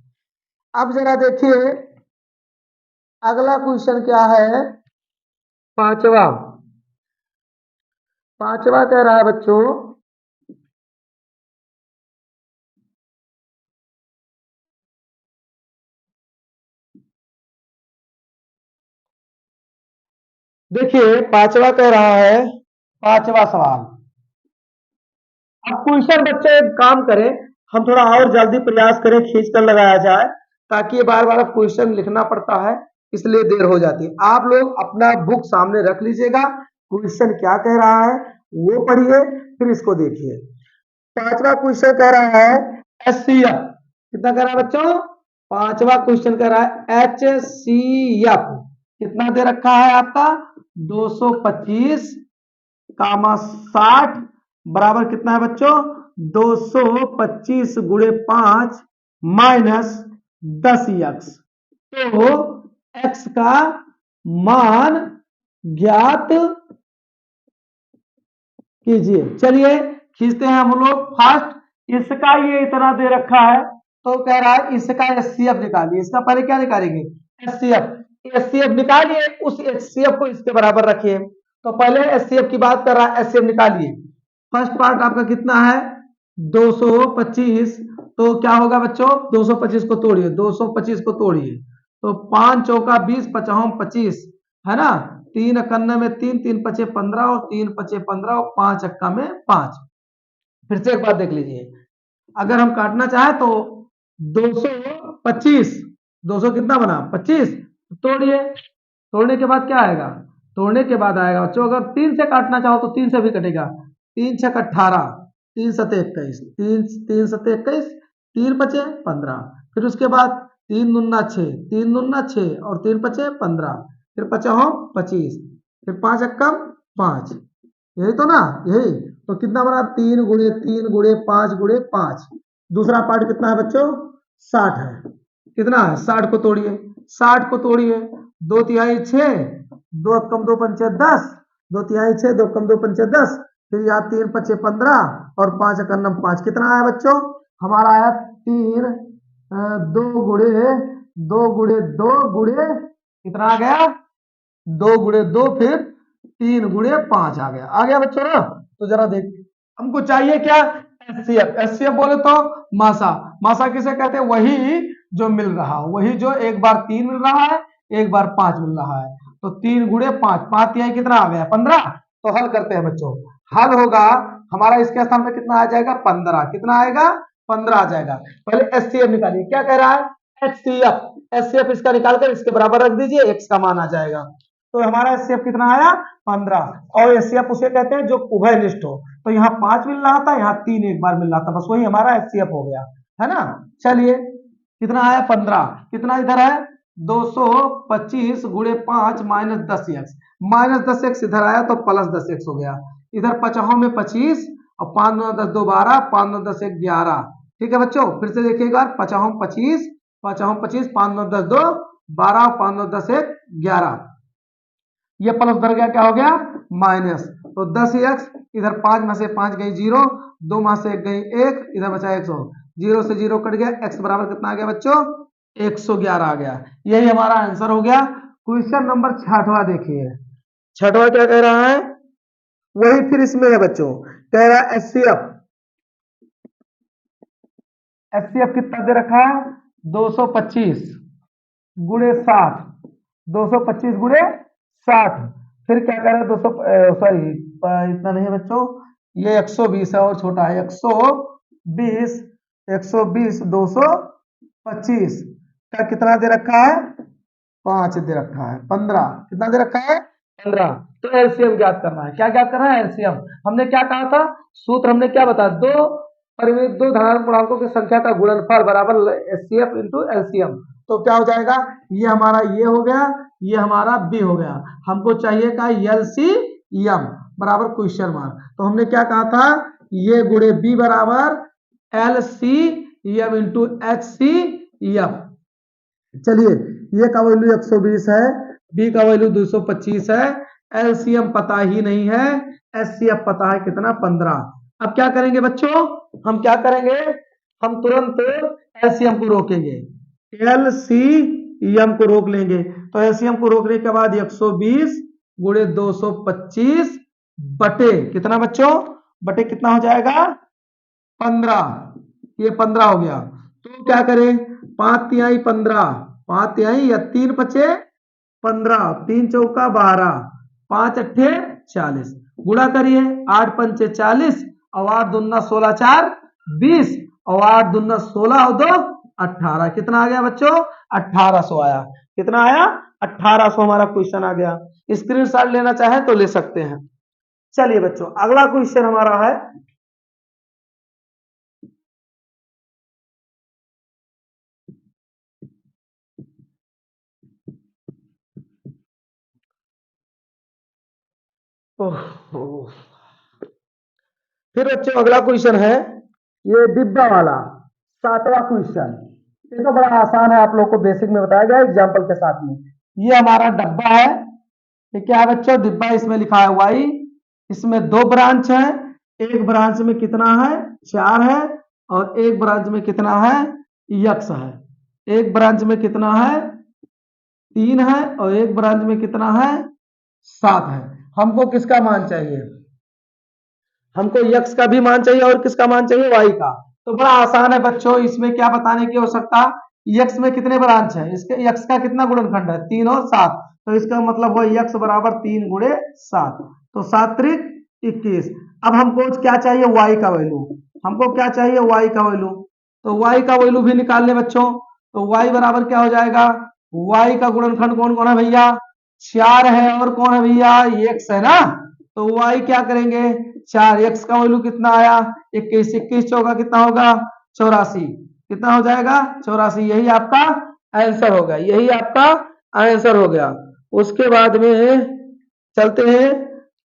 अब जरा देखिए अगला क्वेश्चन क्या है, पांचवा कह रहा है बच्चों देखिए पांचवा कह रहा है, पांचवा सवाल। अब क्वेश्चन बच्चे एक काम करें, हम थोड़ा और जल्दी प्रयास करें, खींच कर लगाया जाए, ताकि ये बार बार क्वेश्चन लिखना पड़ता है इसलिए देर हो जाती है। आप लोग अपना बुक सामने रख लीजिएगा, क्वेश्चन क्या कह रहा है वो पढ़िए, फिर इसको देखिए। पांचवा क्वेश्चन कह रहा है एचसीएफ, कितना कह रहा है बच्चों, पांचवा क्वेश्चन कह रहा है एचसीएफ कितना दे रखा है आपका 225 कामा 60 बराबर कितना है बच्चों 225 गुणे 5 माइनस 10x। तो x का मान ज्ञात कीजिए। चलिए खींचते हैं हम लोग फर्स्ट, इसका ये इतना दे रखा है तो कह रहा है इसका एचसीएफ निकालिए। इसका पहले क्या निकालेंगे एचसीएफ निकालिए, उस एचसीएफ को इसके बराबर रखिए। तो पहले एचसीएफ की बात कर रहा है, एचसीएफ निकालिए। फर्स्ट पार्ट आपका कितना है 225, तो क्या होगा बच्चों 225 को तोड़िए, 225 को तोड़िए तो 5 चौका 20, 5 25 है ना, 3 इक्यानवे में 3, 3 पचे 15 और 3 पचे 15 और 5 अक्का में 5। फिर से एक बार देख लीजिए, अगर हम काटना चाहे तो 225, 200 कितना बना 25, तोड़िए, तोड़ने के बाद क्या आएगा, तोड़ने के बाद आएगा बच्चों अगर 3 से काटना चाहो तो 3 से भी कटेगा, 3 छक 18, 3 सते 21, 3 सते 21, 3 पचे 15, फिर उसके बाद 3 दुना 6, 3 दुना 6 और 3 पचे 15, फिर 5 25, फिर 5 अक्कम 5, यही तो ना, यही तो कितना बना 3 गुणे 3 गुणे 5 गुणे 5। दूसरा पार्ट कितना है बच्चों 60 है, कितना है 60 को तोड़िए, 60 को तोड़िए, 2 तिहाई 6, 2 कम 2 पंचे 10, 2 तिहाई 6, 2 कम 2 पंचे 10, फिर यहाँ 3 पचे 15 और 5 एकन्नम 5, कितना आया बच्चों हमारा आया 3 2 गुणे 2 गुणे 2 गुणे कितना आ गया 2 गुणे 2 फिर 3 गुणे 5 आ गया बच्चों ना। तो जरा देख हमको चाहिए क्या एचसीएफ, एचसीएफ बोले तो मासा, मासा किसे कहते हैं वही जो मिल रहा हो, वही जो एक बार 3 मिल रहा है एक बार 5 मिल रहा है, तो 3 गुणे 5, 5 तिहाई कितना आ गया 15। तो हल करते हैं बच्चों, हल होगा हमारा इसके स्थान में कितना आ जाएगा 15, कितना आएगा 15 आ जाएगा। पहले एचसीएफ निकालिए, क्या कह रहा है एचसीएफ, एचसीएफ इसका निकालकर इसके बराबर रख दीजिए, एक्स का मान आ जाएगा। तो हमारा एचसीएफ कितना आया 15, और एचसीएफ उसे कहते हैं जो उभयनिष्ठ हो, तो यहाँ 5 मिल रहा था यहाँ 3 एक बार मिल रहा था, बस वही हमारा एचसीएफ हो गया है ना। चलिए कितना आया 15, कितना इधर है 225 गुणे 5 माइनस 10x, माइनस 10x इधर आया तो प्लस 10x हो गया, इधर 5 में 25 और 5 9 10 2 12, 5 9 10 1 11, ठीक है बच्चों फिर से देखिएगा 5 25, 5 25, 5 9 10 2 12, 5 9 10 1 11, ये प्लस उधर गया क्या हो गया माइनस, तो 10x इधर 5 में से 5 गई 0, 2 में से 1 गई 1, इधर बचा 100, 0 से 0 कट गया, x बराबर कितना आ गया बच्चों 111 आ गया। यही हमारा आंसर हो गया। क्वेश्चन नंबर 6वां देखिए, 6वां क्या कह रहा है वही फिर इसमें है बच्चों, कह रहा है एचसीएफ, एचसीएफ कितना दे रखा है 225 गुणे 60, 225 गुणे 60, फिर क्या कह रहा है 200 सॉरी इतना नहीं है बच्चों, ये 120 है और छोटा है 120, 120 225 का कितना दे रखा है 5 दे रखा है 15, कितना दे रखा है 15। तो एलसीएम ज्ञात करना है, क्या ज्ञात करना है एलसीएम, हमने क्या कहा था सूत्र हमने क्या बताया, दो परिमित दो धनात्मक पूर्णांकों की संख्या का गुणनफल बराबर एचसीएफ इंटू एलसीएम, तो क्या हो जाएगा ये हमारा ये हो गया, ये हमारा बी हो गया, हमको चाहिए का एलसीएम बराबर क्वेश्चन मार्क, तो हमने क्या कहा था ये गुणे बी बराबर एलसीएम इंटू एचसीएफ। चलिए ये का वैल्यू 120 है, बी का वैल्यू 225 है, एलसीएम पता ही नहीं है, एचसीएफ पता है कितना 15। अब क्या करेंगे बच्चों हम क्या करेंगे, हम तुरंत एलसीएम को रोकेंगे, एलसीएम को रोक लेंगे, तो एलसीएम को रोकने के बाद 120 गुणे 225 बटे कितना बच्चों, बटे कितना हो जाएगा 15, ये 15 हो गया, तो क्या करें 5 तिहाई 15, 5 तिहाई या 3 पचे 15, 3 चौका 12, 5 अट्ठे 40, गुणा करिए 8 पंचे 40 और 8 दूना 16 4 20 और 8 दूना 16 और 2 18, कितना आ गया बच्चों 1800 आया, कितना आया 1800 हमारा क्वेश्चन आ गया। स्क्रीनशॉट लेना चाहे तो ले सकते हैं। चलिए बच्चों अगला क्वेश्चन हमारा है फिर बच्चों अगला क्वेश्चन है ये डिब्बा वाला 7वां क्वेश्चन, ये तो बड़ा आसान है आप लोग को बेसिक में बताया गया एग्जांपल के साथ में। ये हमारा डब्बा है, ये क्या है बच्चों डिब्बा, इसमें लिखा है वाई, इसमें 2 ब्रांच है, एक ब्रांच में कितना है 4 है और एक ब्रांच में कितना है यक्स है, एक ब्रांच में कितना है 3 है और एक ब्रांच में कितना है 7 है। हमको किसका मान चाहिए, हमको x का भी मान चाहिए और किसका मान चाहिए, y का। तो बड़ा आसान है बच्चों, इसमें क्या बताने की आवश्यकता, x में कितने ब्रांच है, इसके x का कितना गुणनखंड है, 3 और 7, तो इसका मतलब हुआ x बराबर 3 गुणे 7, तो 7 त्रिक 21। अब हमको क्या चाहिए, y का वैल्यू, हमको क्या चाहिए, y का वैल्यू, तो y का वैल्यू भी निकाल ले बच्चों। तो y बराबर क्या हो जाएगा, y का गुणनखंड कौन कौन है भैया, 4 है, और कौन है भैया, x है ना। तो y क्या करेंगे, 4, x का वैल्यू कितना आया, 21, 21 चौका कितना होगा, 84, कितना हो जाएगा, 84, यही आपका आंसर होगा, यही आपका आंसर हो गया। उसके बाद में चलते हैं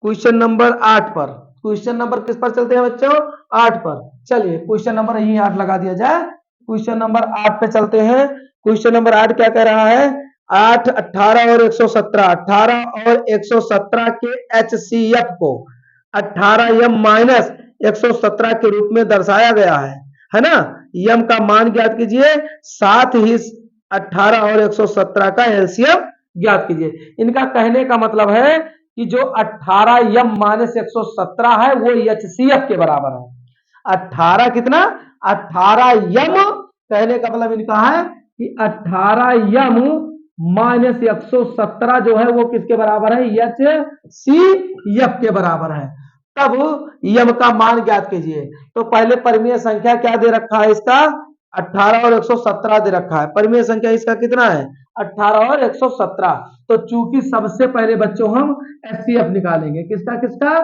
क्वेश्चन नंबर 8 पर। क्वेश्चन नंबर किस पर चलते हैं बच्चों, 8 पर। चलिए क्वेश्चन नंबर यही 8 लगा दिया जाए, क्वेश्चन नंबर 8 पे चलते हैं। क्वेश्चन नंबर 8 क्या कह रहा है, 8, 18 और 117, 18 और 117 के HCF को 18 m माइनस 117 के रूप में दर्शाया गया है ना। यम का मान ज्ञात कीजिए, साथ ही 18 और 117 का एलसीएम ज्ञात कीजिए। इनका कहने का मतलब है कि जो 18 यम माइनस 117 है वो एचसीएफ के बराबर है। 18 कितना, 18 यम, कहने का मतलब इनका है कि 18 यम माइनस 117 जो है वो किसके बराबर है, एच सी एफ के बराबर है। तब यम का मान ज्ञात कीजिए। तो पहले परिमेय संख्या क्या दे रखा है इसका, 18 और 117 दे रखा है। परिमेय संख्या इसका कितना है, 18 और 117। तो चूंकि सबसे पहले बच्चों हम एचसीएफ निकालेंगे, किसका किसका,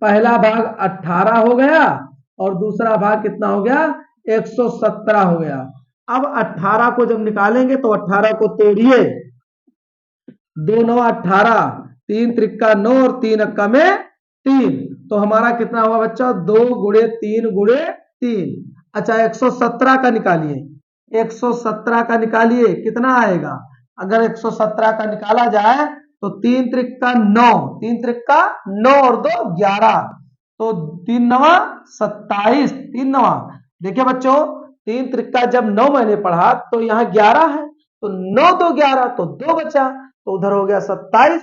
पहला भाग 18 हो गया और दूसरा भाग कितना हो गया, 117 हो गया। अब 18 को जब निकालेंगे तो 18 को तोड़िए, 2 9 18, 3 त्रिक्का 9 और 3 अक्का में 3, तो हमारा कितना हुआ बच्चा, 2 गुणे 3 गुणे 3। अच्छा 117 का निकालिए, 117 का निकालिए, कितना आएगा, अगर 117 का निकाला जाए तो 3 त्रिक्का 9, 3 त्रिक्का 9 और 2 11, तो 3 नवा 27, 3 नवा, देखिए बच्चों 3 त्रिक्का जब 9 मैंने पढ़ा तो यहाँ 11 है, तो 9 2 11, तो 2 बचा, तो उधर हो गया 27,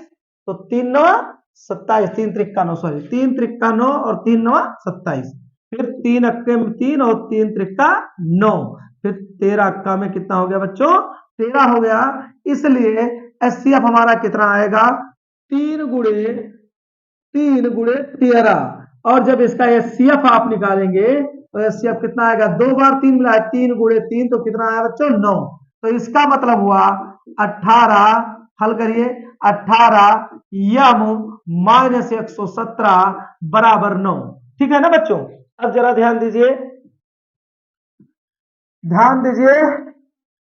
तो 3 नवा 27, 3 त्रिक्का 9, सॉरी 3 त्रिक्का 9 और 3 नवा 27, फिर 3 अक्के में 3 और 3 त्रिक्का 9, फिर 13 अक्का में कितना हो गया बच्चों, 13 हो गया। इसलिए एचसीएफ हमारा कितना आएगा, 3 गुणे 3 गुणे 13, और जब इसका एचसीएफ आप निकालेंगे तो एचसीएफ कितना आएगा, 2 बार 3 मिला है, 3 गुणे 3, तो कितना आया बच्चों, 9। तो इसका मतलब हुआ 18, हल करिए, 18 यम माइनस 117 बराबर 9। ठीक है ना बच्चों। अब जरा ध्यान दीजिए, ध्यान दीजिए,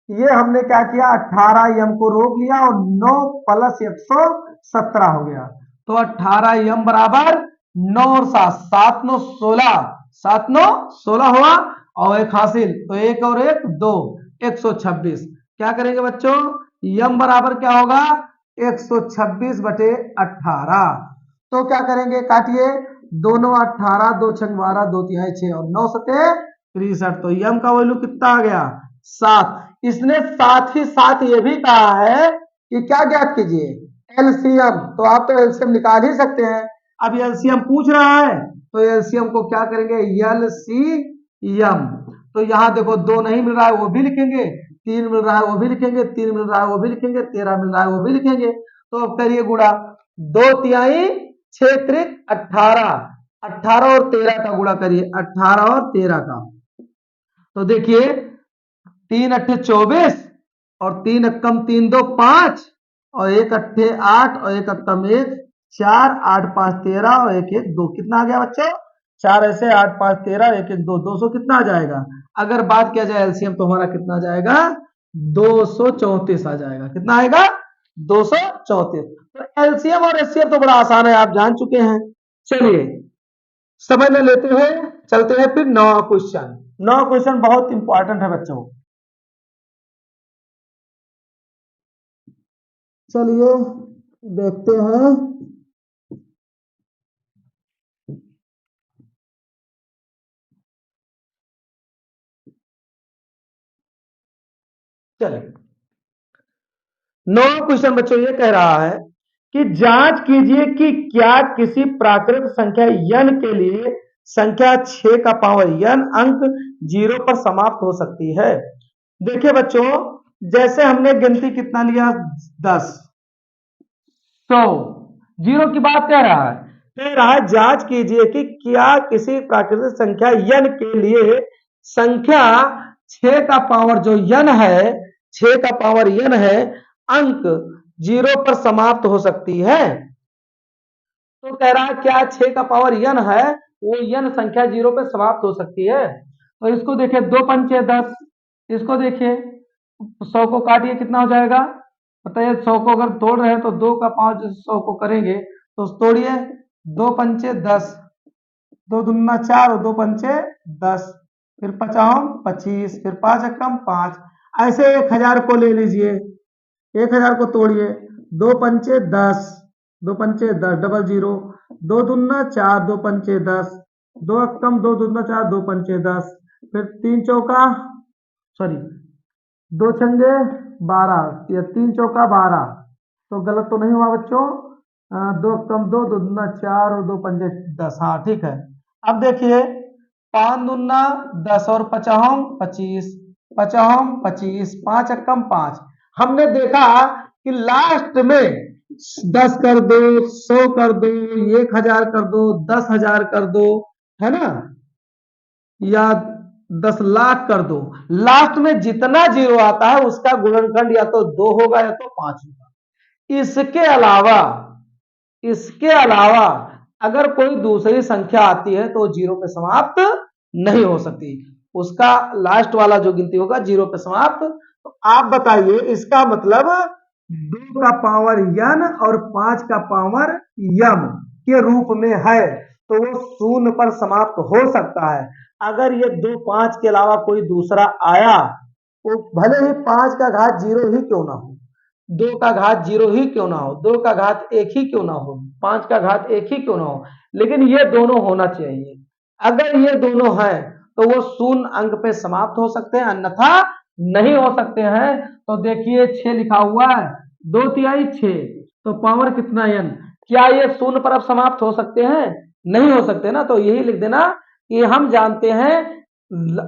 ये हमने क्या किया, 18 यम को रोक लिया और 9 प्लस 117 हो गया, तो 18 यम बराबर 9 और 7, 7 9 16, 7 9 16 हुआ, और एक हासिल, तो एक और एक 2, 126। क्या करेंगे बच्चों, यम बराबर क्या होगा, 126 बटे 18। तो क्या करेंगे, काटिए, 2 9 18, 2 6 12, 2 3 6 और 9 सते 63, तो यम का वैल्यू कितना आ गया, 7। इसने साथ ही साथ ये भी कहा है कि क्या ज्ञात कीजिए, एलसीएम, तो आप तो एलसीएम निकाल ही सकते हैं। अब एलसीएम पूछ रहा है तो एलसीएम को क्या करेंगे, एलसीएम, तो यहां देखो 2 नहीं मिल रहा है वो भी लिखेंगे, 3 मिल रहा है वो भी लिखेंगे, 3 मिल रहा है वो भी लिखेंगे, 13 मिल रहा है वो भी लिखेंगे। तो अब करिए गुणा, 2 तिहाई 6 त्रिक 18, 18 और 13 का गुणा करिए, 18 और 13 का, तो देखिए 3 अट्ठे 24 और 3 अक्कम 3 2 5 और 1 अट्ठे 8 और 1 अक्कम 1 4, 8 5 13 और 1 1 2, कितना आ गया बच्चों, 4 ऐसे 8 5 13 1 1 2, 200 कितना आ जाएगा। अगर बात किया जाए एलसीएम तो हमारा कितना आ जाएगा, 234 आ जाएगा, कितना आएगा, 234। तो एलसीएम और एचसीएफ तो बड़ा आसान है, आप जान चुके हैं। चलिए समझ में लेते हुए चलते हैं फिर 9वां क्वेश्चन। 9वां क्वेश्चन बहुत इंपॉर्टेंट है बच्चों। चलिए देखते हैं, चलिए 9वां क्वेश्चन बच्चों ये कह रहा है कि जांच कीजिए कि क्या किसी प्राकृत संख्या n के लिए संख्या 6 का पावर n अंक 0 पर समाप्त हो सकती है। देखिए बच्चों, जैसे हमने गिनती कितना लिया 10, तो 0 की बात कह रहा है जांच कीजिए कि क्या किसी प्राकृतिक संख्या n के लिए संख्या 6 का पावर जो n है, 6 का पावर n है, अंक 0 पर समाप्त हो सकती है। तो कह रहा है क्या 6 का पावर n है, वो n संख्या 0 पर समाप्त हो सकती है। तो इसको देखिए, 2 पंचे 10, इसको देखिए 100 को काटिए कितना हो जाएगा, बताइए। 100 को अगर तोड़ रहे हैं तो 2 का 5 100 को करेंगे तो तोड़िए, 2 पंचे 10, 2 दूना 4 और 2 पंचे 10, फिर 5 25, फिर 5 एकम 5, ऐसे 1000 को ले लीजिए, 1000 को तोड़िए, 2 पंचे 10, 2 पंचे 10 डबल 0, 2 दूना 4, 2 पंचे 10, 2 एकम 2 दूना 4, 2 पंचे 10, फिर 3 चौका सॉरी 2 छंगे 12, या 3 चौका 12, तो गलत तो नहीं हुआ बच्चों। 2 कम 2, 2 दूना 4 और 2 पंजे 10, हाँ ठीक है। अब देखिए, 5 दूना 10 और 5 25, 5 25, 5 एकम 5। हमने देखा कि लास्ट में 10 कर दो, 100 कर दो, 1000 कर दो, 10,000 कर दो, है ना, या 10 लाख कर दो, लास्ट में जितना जीरो आता है उसका गुणनखंड या तो 2 होगा या तो 5 होगा। इसके अलावा अगर कोई दूसरी संख्या आती है तो 0 पे समाप्त नहीं हो सकती, उसका लास्ट वाला जो गिनती होगा 0 पे समाप्त। तो आप बताइए, इसका मतलब 2 का पावर n और 5 का पावर m के रूप में है, तो वो 0 पर समाप्त हो सकता है। अगर ये 2 5 के अलावा कोई दूसरा आया, तो भले ही 5 का घात 0 ही क्यों ना हो, 2 का घात 0 ही क्यों ना हो, 2 का घात 1 ही क्यों ना हो, 5 का घात 1 ही क्यों ना हो, लेकिन ये दोनों होना चाहिए। अगर ये दोनों हैं तो वो 0 अंक पे समाप्त हो सकते हैं, अन्यथा नहीं हो सकते हैं। तो देखिए 6 लिखा हुआ है, 2 तिहाई 6, तो पावर कितना n, क्या ये 0 पर अब समाप्त हो सकते हैं? नहीं हो सकते ना। तो यही लिख देना कि हम जानते हैं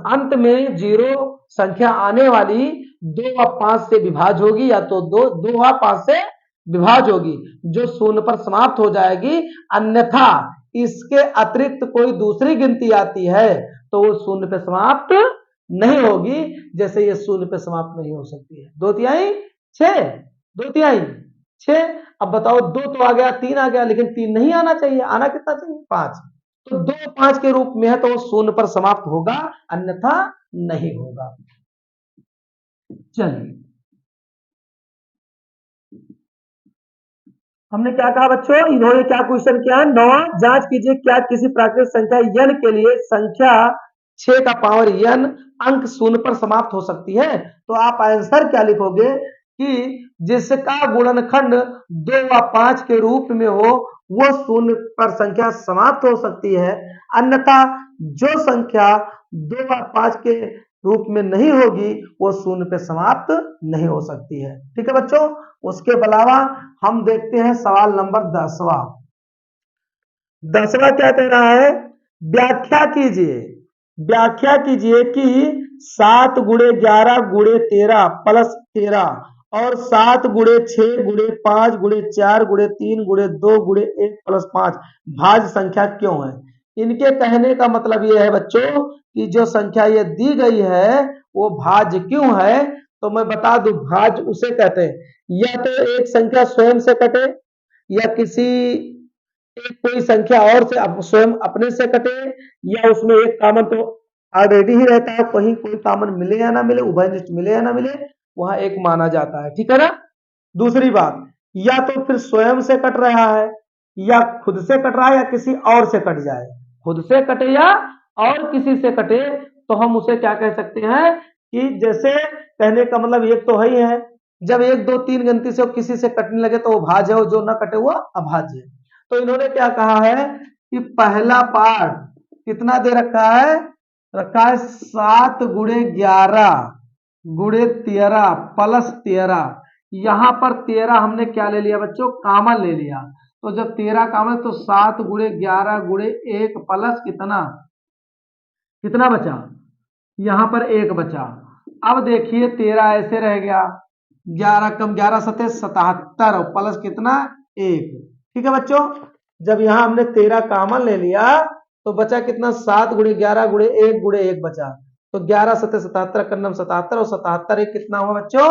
अंत में 0 संख्या आने वाली 2 व 5 से विभाज्य होगी, या तो 2 व 5 से विभाज्य होगी, जो 0 पर समाप्त हो जाएगी। अन्यथा इसके अतिरिक्त कोई दूसरी गिनती आती है तो वो 0 पे समाप्त नहीं होगी, जैसे ये 0 पे समाप्त नहीं हो सकती है। 2 तिहाई 6, 2 तिहाई 6। अब बताओ, 2 तो आ गया, 3 आ गया, लेकिन 3 नहीं आना चाहिए, आना कितना चाहिए, 5। तो 2 5 के रूप में है तो वो 0 पर समाप्त होगा, अन्यथा नहीं होगा। चलिए, हमने क्या कहा बच्चों, इन्होंने क्या क्वेश्चन किया, 9 जांच कीजिए क्या किसी प्राकृतिक संख्या n के लिए संख्या 6 का पावर n अंक 0 पर समाप्त हो सकती है। तो आप आंसर क्या लिखोगे कि जिसका गुणनखंड 2 व 5 के रूप में हो वो 0 पर संख्या समाप्त हो सकती है, अन्यथा जो संख्या 2 व 5 के रूप में नहीं होगी वो 0 पे समाप्त नहीं हो सकती है। ठीक है बच्चों, उसके अलावा हम देखते हैं सवाल नंबर 10वां। 10वां क्या कह रहा है, व्याख्या कीजिए, व्याख्या कीजिए कि 7 गुणे 11 गुणे 13 प्लस 13 और 7 गुणे 6 गुणे 5 गुणे 4 गुणे 3 गुणे 2 गुणे 1 प्लस 5 भाज्य संख्या क्यों है। इनके कहने का मतलब यह है बच्चों कि जो संख्या ये दी गई है वो भाज्य क्यों है। तो मैं बता दूं, भाज्य उसे कहते हैं या तो एक संख्या स्वयं से कटे, या किसी एक कोई संख्या और से स्वयं अपने से कटे, या उसमें एक कॉमन तो ऑलरेडी ही रहता है, कहीं कोई कॉमन मिले या ना मिले, उभयनिष्ठ मिले या ना मिले, वहां एक माना जाता है। ठीक है ना। दूसरी बात, या तो फिर स्वयं से कट रहा है, या खुद से कट रहा है, या किसी और से कट जाए, खुद से कटे या और किसी से कटे, तो हम उसे क्या कह सकते हैं कि जैसे, कहने का मतलब एक तो है ही है, जब 1 2 3 गिनती से किसी से कटने लगे तो वो भाज्य है, जो ना कटे हुआ अभाज्य है। तो इन्होंने क्या कहा है कि पहला पार्ट कितना दे रखा है 7 गुणे 11 गुणे 13 प्लस 13। यहां पर 13 हमने क्या ले लिया बच्चों, कॉमन ले लिया, तो जब 13 कॉमन तो 7 गुणे 11 गुणे 1 प्लस कितना कितना बचा, यहां पर 1 बचा। अब देखिए 13 ऐसे रह गया, 11 कम 11 सते 77 और प्लस कितना 1। ठीक है बच्चों, जब यहां हमने 13 कॉमन ले लिया तो बचा कितना 7 गुणे 11 गुणे 1 बचा, तो 11 सते 77 का नाम 77 और 77 एक कितना हुआ बच्चों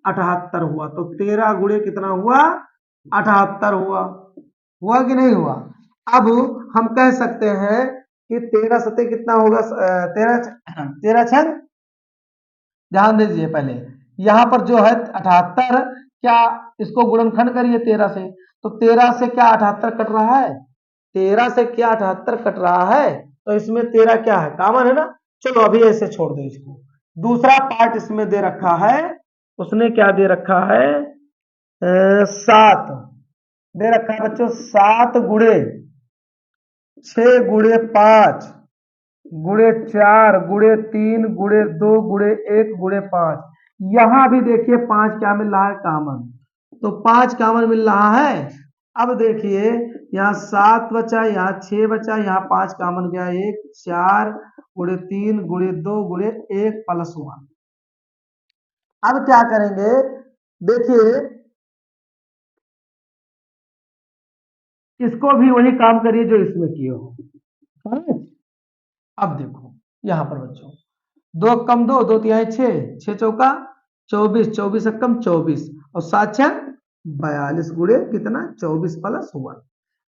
78 हुआ। तो 13 गुणे कितना हुआ 78 हुआ कि नहीं हुआ। अब हम कह सकते हैं कि 13 सते कितना होगा 13 छंग, ध्यान दीजिए पहले यहां पर जो है 78, क्या इसको गुणनखंड करिए 13 से, तो 13 से क्या 78 कट रहा है, 13 से क्या 78 कट रहा है, तो इसमें 13 क्या है कॉमन है ना। चलो अभी ऐसे छोड़ दो इसको। दूसरा पार्ट इसमें दे रखा है, उसने क्या दे रखा है 7 दे रखा है बच्चों, 7 गुणे 6 गुणे 5 गुणे 4 गुणे 3 गुणे 2 गुणे 1 गुणे 5। यहां भी देखिए 5 क्या मिल रहा है कॉमन, तो 5 कॉमन मिल रहा है। अब देखिए यहाँ 7 बचा, यहाँ 6 बचा, यहाँ 5 कॉमन गया, 1 4 गुणे 3 गुणे 2 गुणे 1 प्लस 1। अब क्या करेंगे देखिए, इसको भी वही काम करिए जो इसमें किए हो। अब देखो यहां पर बच्चों 2 कम 2 2 तिहाई 6 6 चौका 24 24 कम 24 और 7 छह 42 गुणे कितना 24 प्लस 1।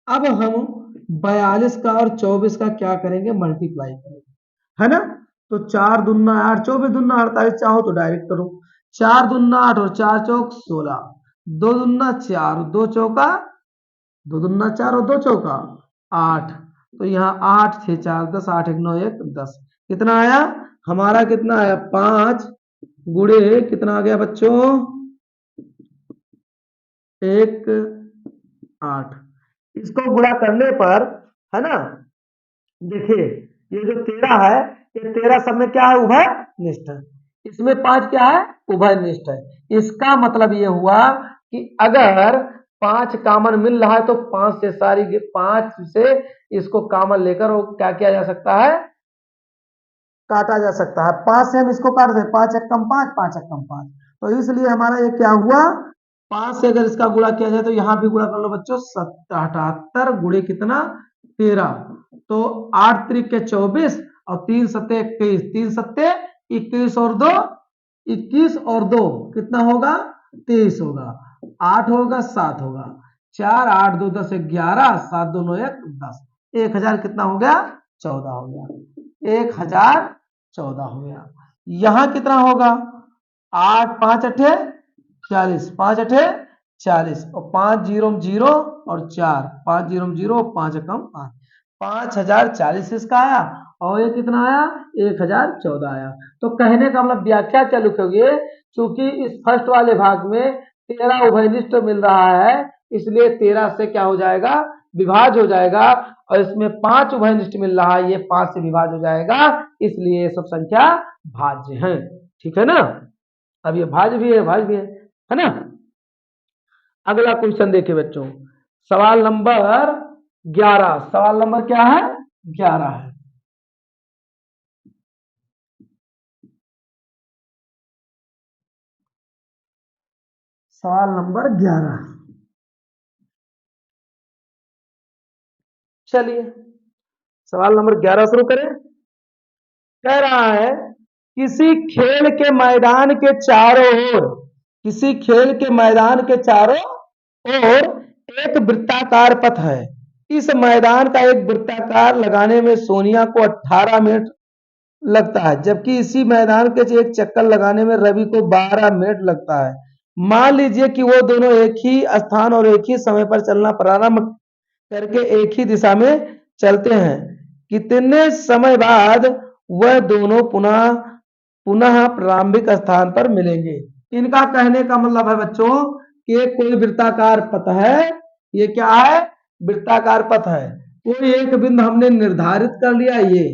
अब हम 42 का और 24 का क्या करेंगे मल्टीप्लाई करेंगे, है ना। तो 4 दूना 8 24 दूना 48, चाहो तो डायरेक्ट करो, 4 दूना 8 और 4 चौक 16, 2 दूना 4 2 चौका 2 दूना 4 और 2 चौका 8, तो यहाँ 8 6 4 10 8 1 9 1 10, कितना आया हमारा कितना आया 5 गुणे कितना आ गया बच्चों 1 8। इसको गुणा करने पर है ना, देखिए ये जो 13 है ये 13 सब में क्या है उभय निष्ठ है, इसमें 5 क्या है उभय निष्ठ है। इसका मतलब ये हुआ कि अगर 5 कॉमन मिल रहा है तो 5 से सारी 5 से इसको कॉमन लेकर वो क्या किया जा सकता है काटा जा सकता है। 5 से हम इसको काट दें 5 एकम 5 5 एकम 5, तो इसलिए हमारा ये क्या हुआ 5 से अगर इसका गुणा किया जाए तो यहां भी गुणा कर लो बच्चों 78 गुणे कितना 13, तो 8 त्रिक के 24 और 3 सत्ते 21, 3 सत्ते 21 और 2 21 और 2 कितना होगा 23 होगा, 8 होगा 7 होगा, 4 8 2 10 11 7 2 9 1 10, 1000 कितना हो गया 14 हो गया, 1014 हो गया। यहां कितना होगा 8 5 अठे 40 5 अठे 40 और 5 जीरो 0 और 4 5 जीरो 0 5 कम 5, 5040 इसका आया और ये कितना आया 1014 आया। तो कहने का मतलब व्याख्या क्या लिखोगे, चूंकि इस फर्स्ट वाले भाग में 13 उभयनिष्ठ मिल रहा है इसलिए 13 से क्या हो जाएगा विभाज हो जाएगा, और इसमें 5 उभयनिष्ठ मिल रहा है ये 5 से विभाज हो जाएगा, इसलिए ये सब संख्या भाज्य है। ठीक है ना, अब ये भाज्य भी है भाज्य भी है ना। अगला क्वेश्चन देखिए बच्चों, सवाल नंबर 11, सवाल नंबर क्या है 11 है। सवाल नंबर 11, चलिए सवाल नंबर 11 शुरू करें। कह रहा है किसी खेल के मैदान के चारों ओर, किसी खेल के मैदान के चारों ओर एक वृत्ताकार पथ है, इस मैदान का एक वृत्ताकार लगाने में सोनिया को 18 मिनट लगता है, जबकि इसी मैदान के एक चक्कर लगाने में रवि को 12 मिनट लगता है। मान लीजिए कि वो दोनों एक ही स्थान और एक ही समय पर चलना प्रारंभ करके एक ही दिशा में चलते हैं, कितने समय बाद वह दोनों पुनः पुनः प्रारंभिक स्थान पर मिलेंगे। इनका कहने का मतलब है बच्चों कि कोई वृत्ताकार पथ है, ये क्या है वृत्ताकार पथ है, कोई एक बिंदु हमने निर्धारित कर लिया, ये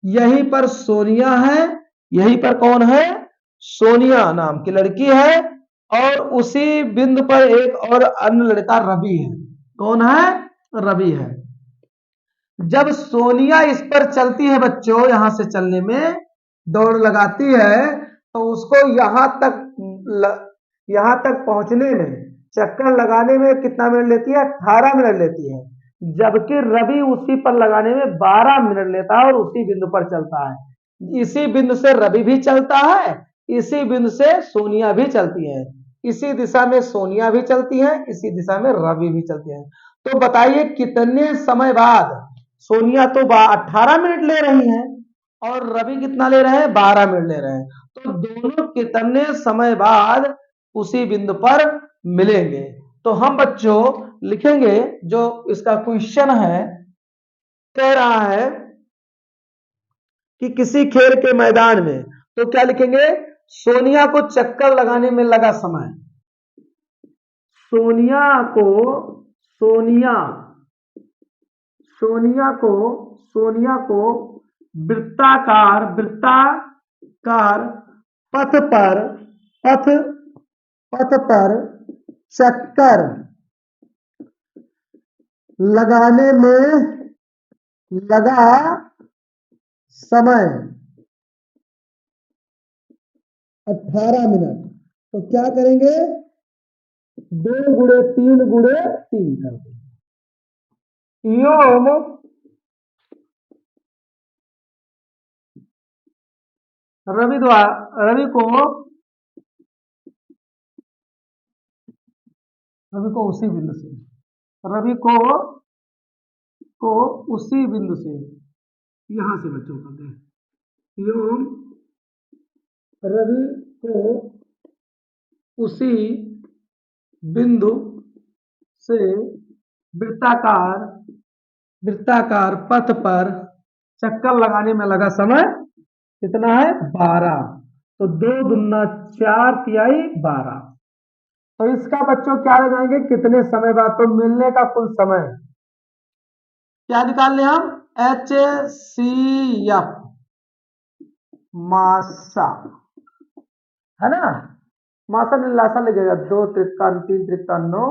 यहीं पर सोनिया है, यहीं पर कौन है सोनिया नाम की लड़की है, और उसी बिंदु पर एक और अन्य लड़का रवि है। कौन है? रवि है। जब सोनिया इस पर चलती है बच्चों, यहां से चलने में दौड़ लगाती है, तो उसको यहां तक पहुंचने में, चक्कर लगाने में कितना मिनट लेती है? 18 मिनट लेती है। जबकि रवि उसी पर लगाने में 12 मिनट लेता है और उसी बिंदु पर चलता है। इसी बिंदु से रवि भी चलता है, इसी बिंदु से सोनिया भी चलती है, इसी दिशा में सोनिया भी चलती है, इसी दिशा में रवि भी चलती है। तो बताइए कितने समय बाद? सोनिया तो 18 मिनट ले रही है और रवि कितना ले रहे हैं? 12 मिनट ले रहे हैं। तो दोनों कितने समय बाद उसी बिंदु पर मिलेंगे? तो हम बच्चों लिखेंगे, जो इसका क्वेश्चन है, कह रहा है कि किसी खेल के मैदान में, तो क्या लिखेंगे? सोनिया को चक्कर लगाने में लगा समय, सोनिया को सोनिया सोनिया को सोनिया को वृत्ताकार पथ पथ पर चक्कर लगाने में लगा समय 18 मिनट। तो क्या करेंगे? 2 गुणे 3 गुणे 3 करते योग रवि द्वारा रवि को उसी बिंदु से रवि को उसी बिंदु से, यहां से बच्चों करते हैं, योग रवि को उसी बिंदु से वृत्ताकार पथ पर चक्कर लगाने में लगा समय कितना है? 12। तो 2 दूना 4 तिहाई 12। तो इसका बच्चों क्या लगाएंगे? कितने समय बाद? तो मिलने का कुल समय क्या निकाल लें हम? HCF मासा, है ना? मासा ने लासा लगेगा, 2 त्रिका 3 त्रिका 9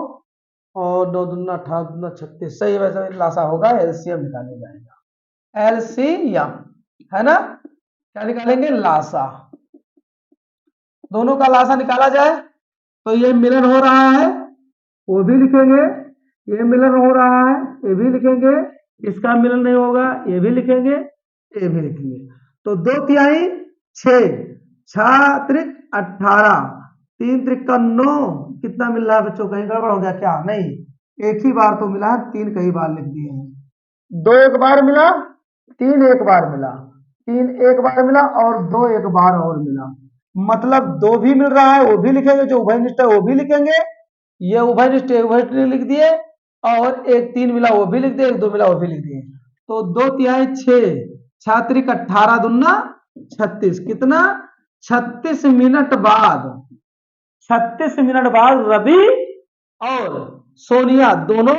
और 9 दूना 18 दूना 36, सही वैसे लासा होगा, एलसीएम निकाले जाएगा, एलसीएम, है ना? क्या निकालेंगे? लासा। दोनों का लासा निकाला जाए तो ये मिलन हो रहा है, वो भी लिखेंगे, ये मिलन हो रहा है, ये भी लिखेंगे, इसका मिलन नहीं होगा, ये भी लिखेंगे, ये भी लिखेंगे। तो 2 तिहाई 6, 6 त्रिक 18, 3 त्रिक का 9, कितना मिल रहा है बच्चों? कहीं गड़बड़ हो गया क्या? नहीं, एक ही बार तो मिला, 3 कई बार लिख दिए हैं। 2 एक बार मिला, 3 एक बार मिला, 3 एक बार मिला और 2 एक बार और मिला, मतलब 2 भी मिल रहा है, वो भी लिखेंगे, जो उभयनिष्ठ है वो भी लिखेंगे, ये उभयनिष्ठ लिख दिए, और एक 3 मिला वो भी लिख दिए, एक 2 मिला वो भी लिख दिए। तो 2 तिहाई 6, छात्रिक 18 दूना 36, कितना? 36 मिनट बाद, 36 मिनट बाद रवि और सोनिया दोनों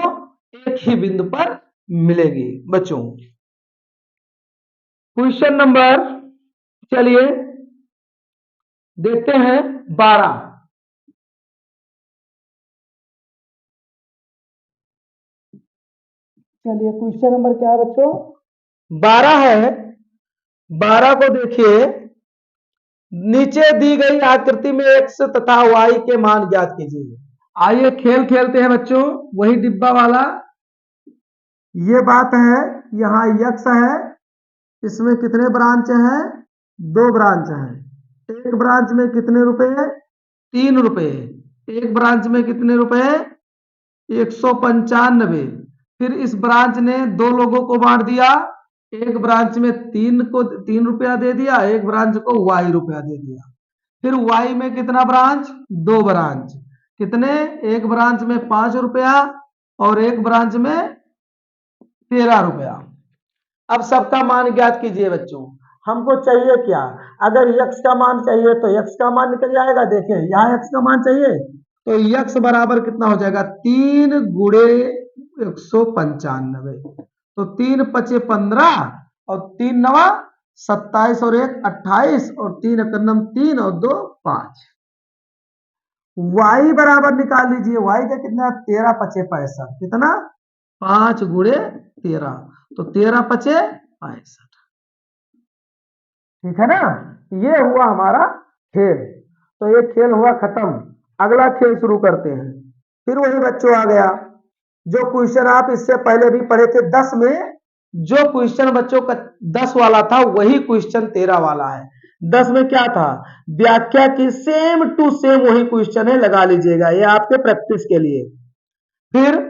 एक ही बिंदु पर मिलेगी बच्चों। क्वेश्चन नंबर, चलिए देखते हैं 12। चलिए क्वेश्चन नंबर क्या है बच्चों? 12 है। 12 को देखिए, नीचे दी गई आकृति में x तथा y के मान ज्ञात कीजिए। आइए खेल खेलते हैं बच्चों, वही डिब्बा वाला। ये बात है, यहाँ x है, इसमें कितने ब्रांच हैं? 2 ब्रांच हैं। एक ब्रांच में कितने रुपए? 3 रुपए। एक ब्रांच में कितने रुपए? 195। फिर इस ब्रांच ने 2 लोगों को बांट दिया, एक ब्रांच में 3 रुपया दे दिया, एक ब्रांच को y रुपया दे दिया। फिर y में कितना ब्रांच? 2 ब्रांच, कितने? एक ब्रांच में 5 रुपया और एक ब्रांच में 13 रुपया। अब सबका मान ज्ञात कीजिए बच्चों। हमको चाहिए क्या? अगर x का मान चाहिए तो x का मान निकल जाएगा। देखिए यहाँ x का मान चाहिए, तो x बराबर कितना हो जाएगा? 3 गुणे 195। तो 3 पचे 15 और 3 नवा 27 और 1 28 और 3 एकन्नम 3 और 2 5। y बराबर निकाल लीजिए, y का कितना 13 पचे 65, कितना 5 गुणे 13, तो 13 पचे 65, ठीक है ना। ये हुआ हमारा खेल, तो ये खेल हुआ खत्म। अगला खेल शुरू करते हैं। फिर वही बच्चों आ गया जो क्वेश्चन आप इससे पहले भी पढ़े थे 10 में, जो क्वेश्चन बच्चों का 10 वाला था वही क्वेश्चन 13 वाला है। 10 में क्या था, व्याख्या की सेम टू सेम वही क्वेश्चन है, लगा लीजिएगा, ये आपके प्रैक्टिस के लिए। फिर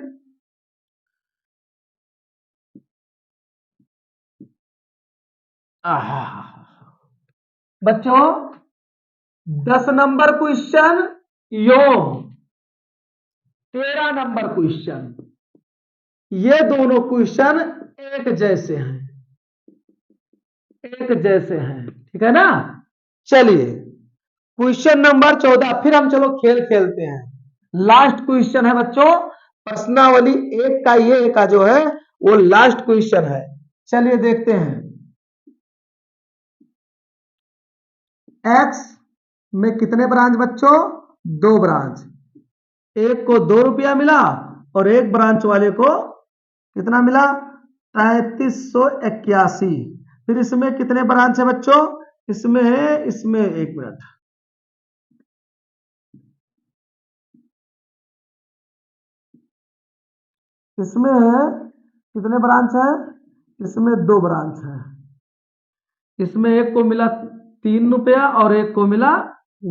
बच्चों 10 नंबर क्वेश्चन योग, 13 नंबर क्वेश्चन, ये दोनों क्वेश्चन एक जैसे हैं, एक जैसे हैं, ठीक है ना। चलिए क्वेश्चन नंबर 14, फिर हम चलो खेल खेलते हैं। लास्ट क्वेश्चन है बच्चों, प्रश्नावली एक का ये का जो है वो लास्ट क्वेश्चन है। चलिए देखते हैं। एक्स में कितने ब्रांच बच्चों, 2 ब्रांच, एक को 2 रुपया मिला और एक ब्रांच वाले को कितना मिला 3381। फिर इसमें कितने ब्रांच है बच्चों, इसमें है, इसमें 1 मिनट, इसमें है कितने ब्रांच है, इसमें 2 ब्रांच है, इसमें एक को मिला 3 रुपया और एक को मिला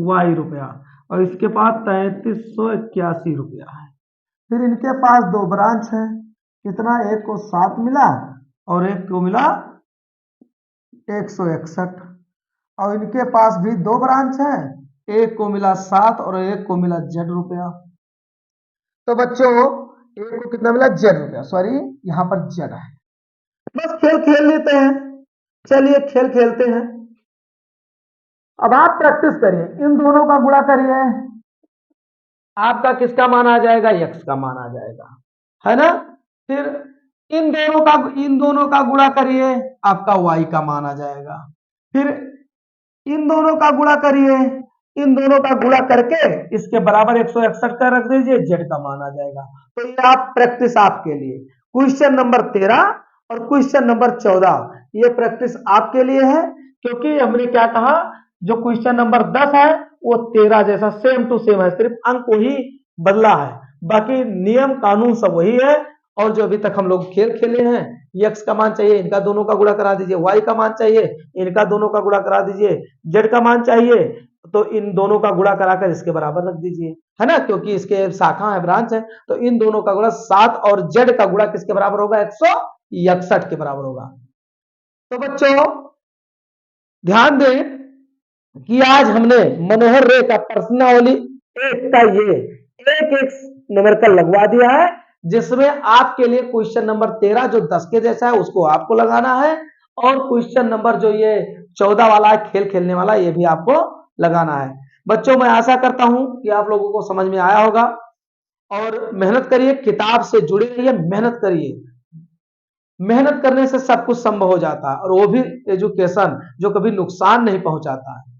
y रुपया, और इसके पास 3381 रुपया है। फिर इनके पास 2 ब्रांच है, कितना, एक को 7 मिला और एक को मिला 161, और इनके पास भी 2 ब्रांच है, एक को मिला 7 और एक को मिला z रुपया। तो बच्चों एक को कितना मिला, z रुपया, सॉरी यहां पर z है। बस खेल खेल लेते हैं, चलिए खेल खेलते हैं। अब आप प्रैक्टिस करिए, इन दोनों का गुणा करिए, आपका किसका मान आ जाएगा, x का मान आ जाएगा, है ना। फिर इन दोनों का गुणा करिए, आपका y का मान आ जाएगा। फिर इन दोनों का गुणा करिए, इन दोनों का गुणा करके इसके बराबर 161 का रख दीजिए, z का मान आ जाएगा। तो ये आप प्रैक्टिस आपके लिए, क्वेश्चन नंबर 13 और क्वेश्चन नंबर 14, ये प्रैक्टिस आपके लिए है, क्योंकि हमने क्या कहा, जो क्वेश्चन नंबर 10 है वो 13 जैसा सेम टू सेम है, सिर्फ अंक वही बदला है, बाकी नियम कानून सब वही है। और जो अभी तक हम लोग खेल खेले हैं, x का मान चाहिए, इनका दोनों का गुणा करा दीजिए, y का मान चाहिए, इनका दोनों का गुणा करा दीजिए, z का मान चाहिए तो इन दोनों का गुणा कराकर इसके बराबर रख दीजिए, है ना, क्योंकि इसके शाखा है, ब्रांच है, तो इन दोनों का गुणा 7 और z का गुणा किसके बराबर होगा, 161 के बराबर होगा। तो बच्चों ध्यान दें कि आज हमने मनोहर रे का प्रश्नावली एक का ये एक एक न्यूमेरिकल लगवा दिया है, जिसमें आपके लिए क्वेश्चन नंबर 13 जो 10 के जैसा है उसको आपको लगाना है, और क्वेश्चन नंबर जो ये 14 वाला है खेल खेलने वाला, ये भी आपको लगाना है। बच्चों मैं आशा करता हूं कि आप लोगों को समझ में आया होगा, और मेहनत करिए, किताब से जुड़े रहिए, मेहनत करिए, मेहनत करने से सब कुछ संभव हो जाता है, और वो भी एजुकेशन जो कभी नुकसान नहीं पहुंचाता है।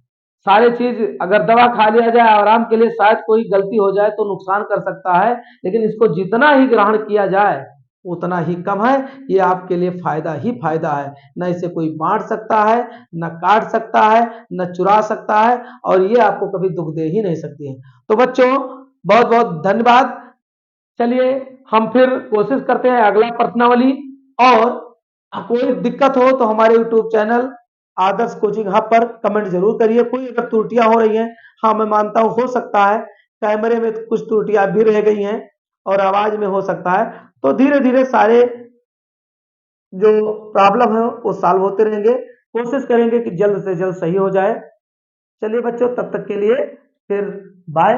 सारी चीज अगर दवा खा लिया जाए आराम के लिए, शायद कोई गलती हो जाए तो नुकसान कर सकता है, लेकिन इसको जितना ही ग्रहण किया जाए उतना ही कम है, ये आपके लिए फायदा ही फायदा है, न इसे कोई बांट सकता है, न काट सकता है, न चुरा सकता है, और ये आपको कभी दुख दे ही नहीं सकती है। तो बच्चों बहुत बहुत धन्यवाद। चलिए हम फिर कोशिश करते हैं अगला प्रश्नावली, और कोई दिक्कत हो तो हमारे यूट्यूब चैनल आदर्श कोचिंग हब पर कमेंट जरूर करिए। कोई अगर त्रुटियां हो रही हैं, हाँ मैं मानता हूं हो सकता है कैमरे में कुछ त्रुटियां भी रह गई हैं और आवाज में हो सकता है, तो धीरे धीरे सारे जो प्रॉब्लम है वो सॉल्व होते रहेंगे, कोशिश करेंगे कि जल्द से जल्द सही हो जाए। चलिए बच्चों तब तक के लिए फिर बाय।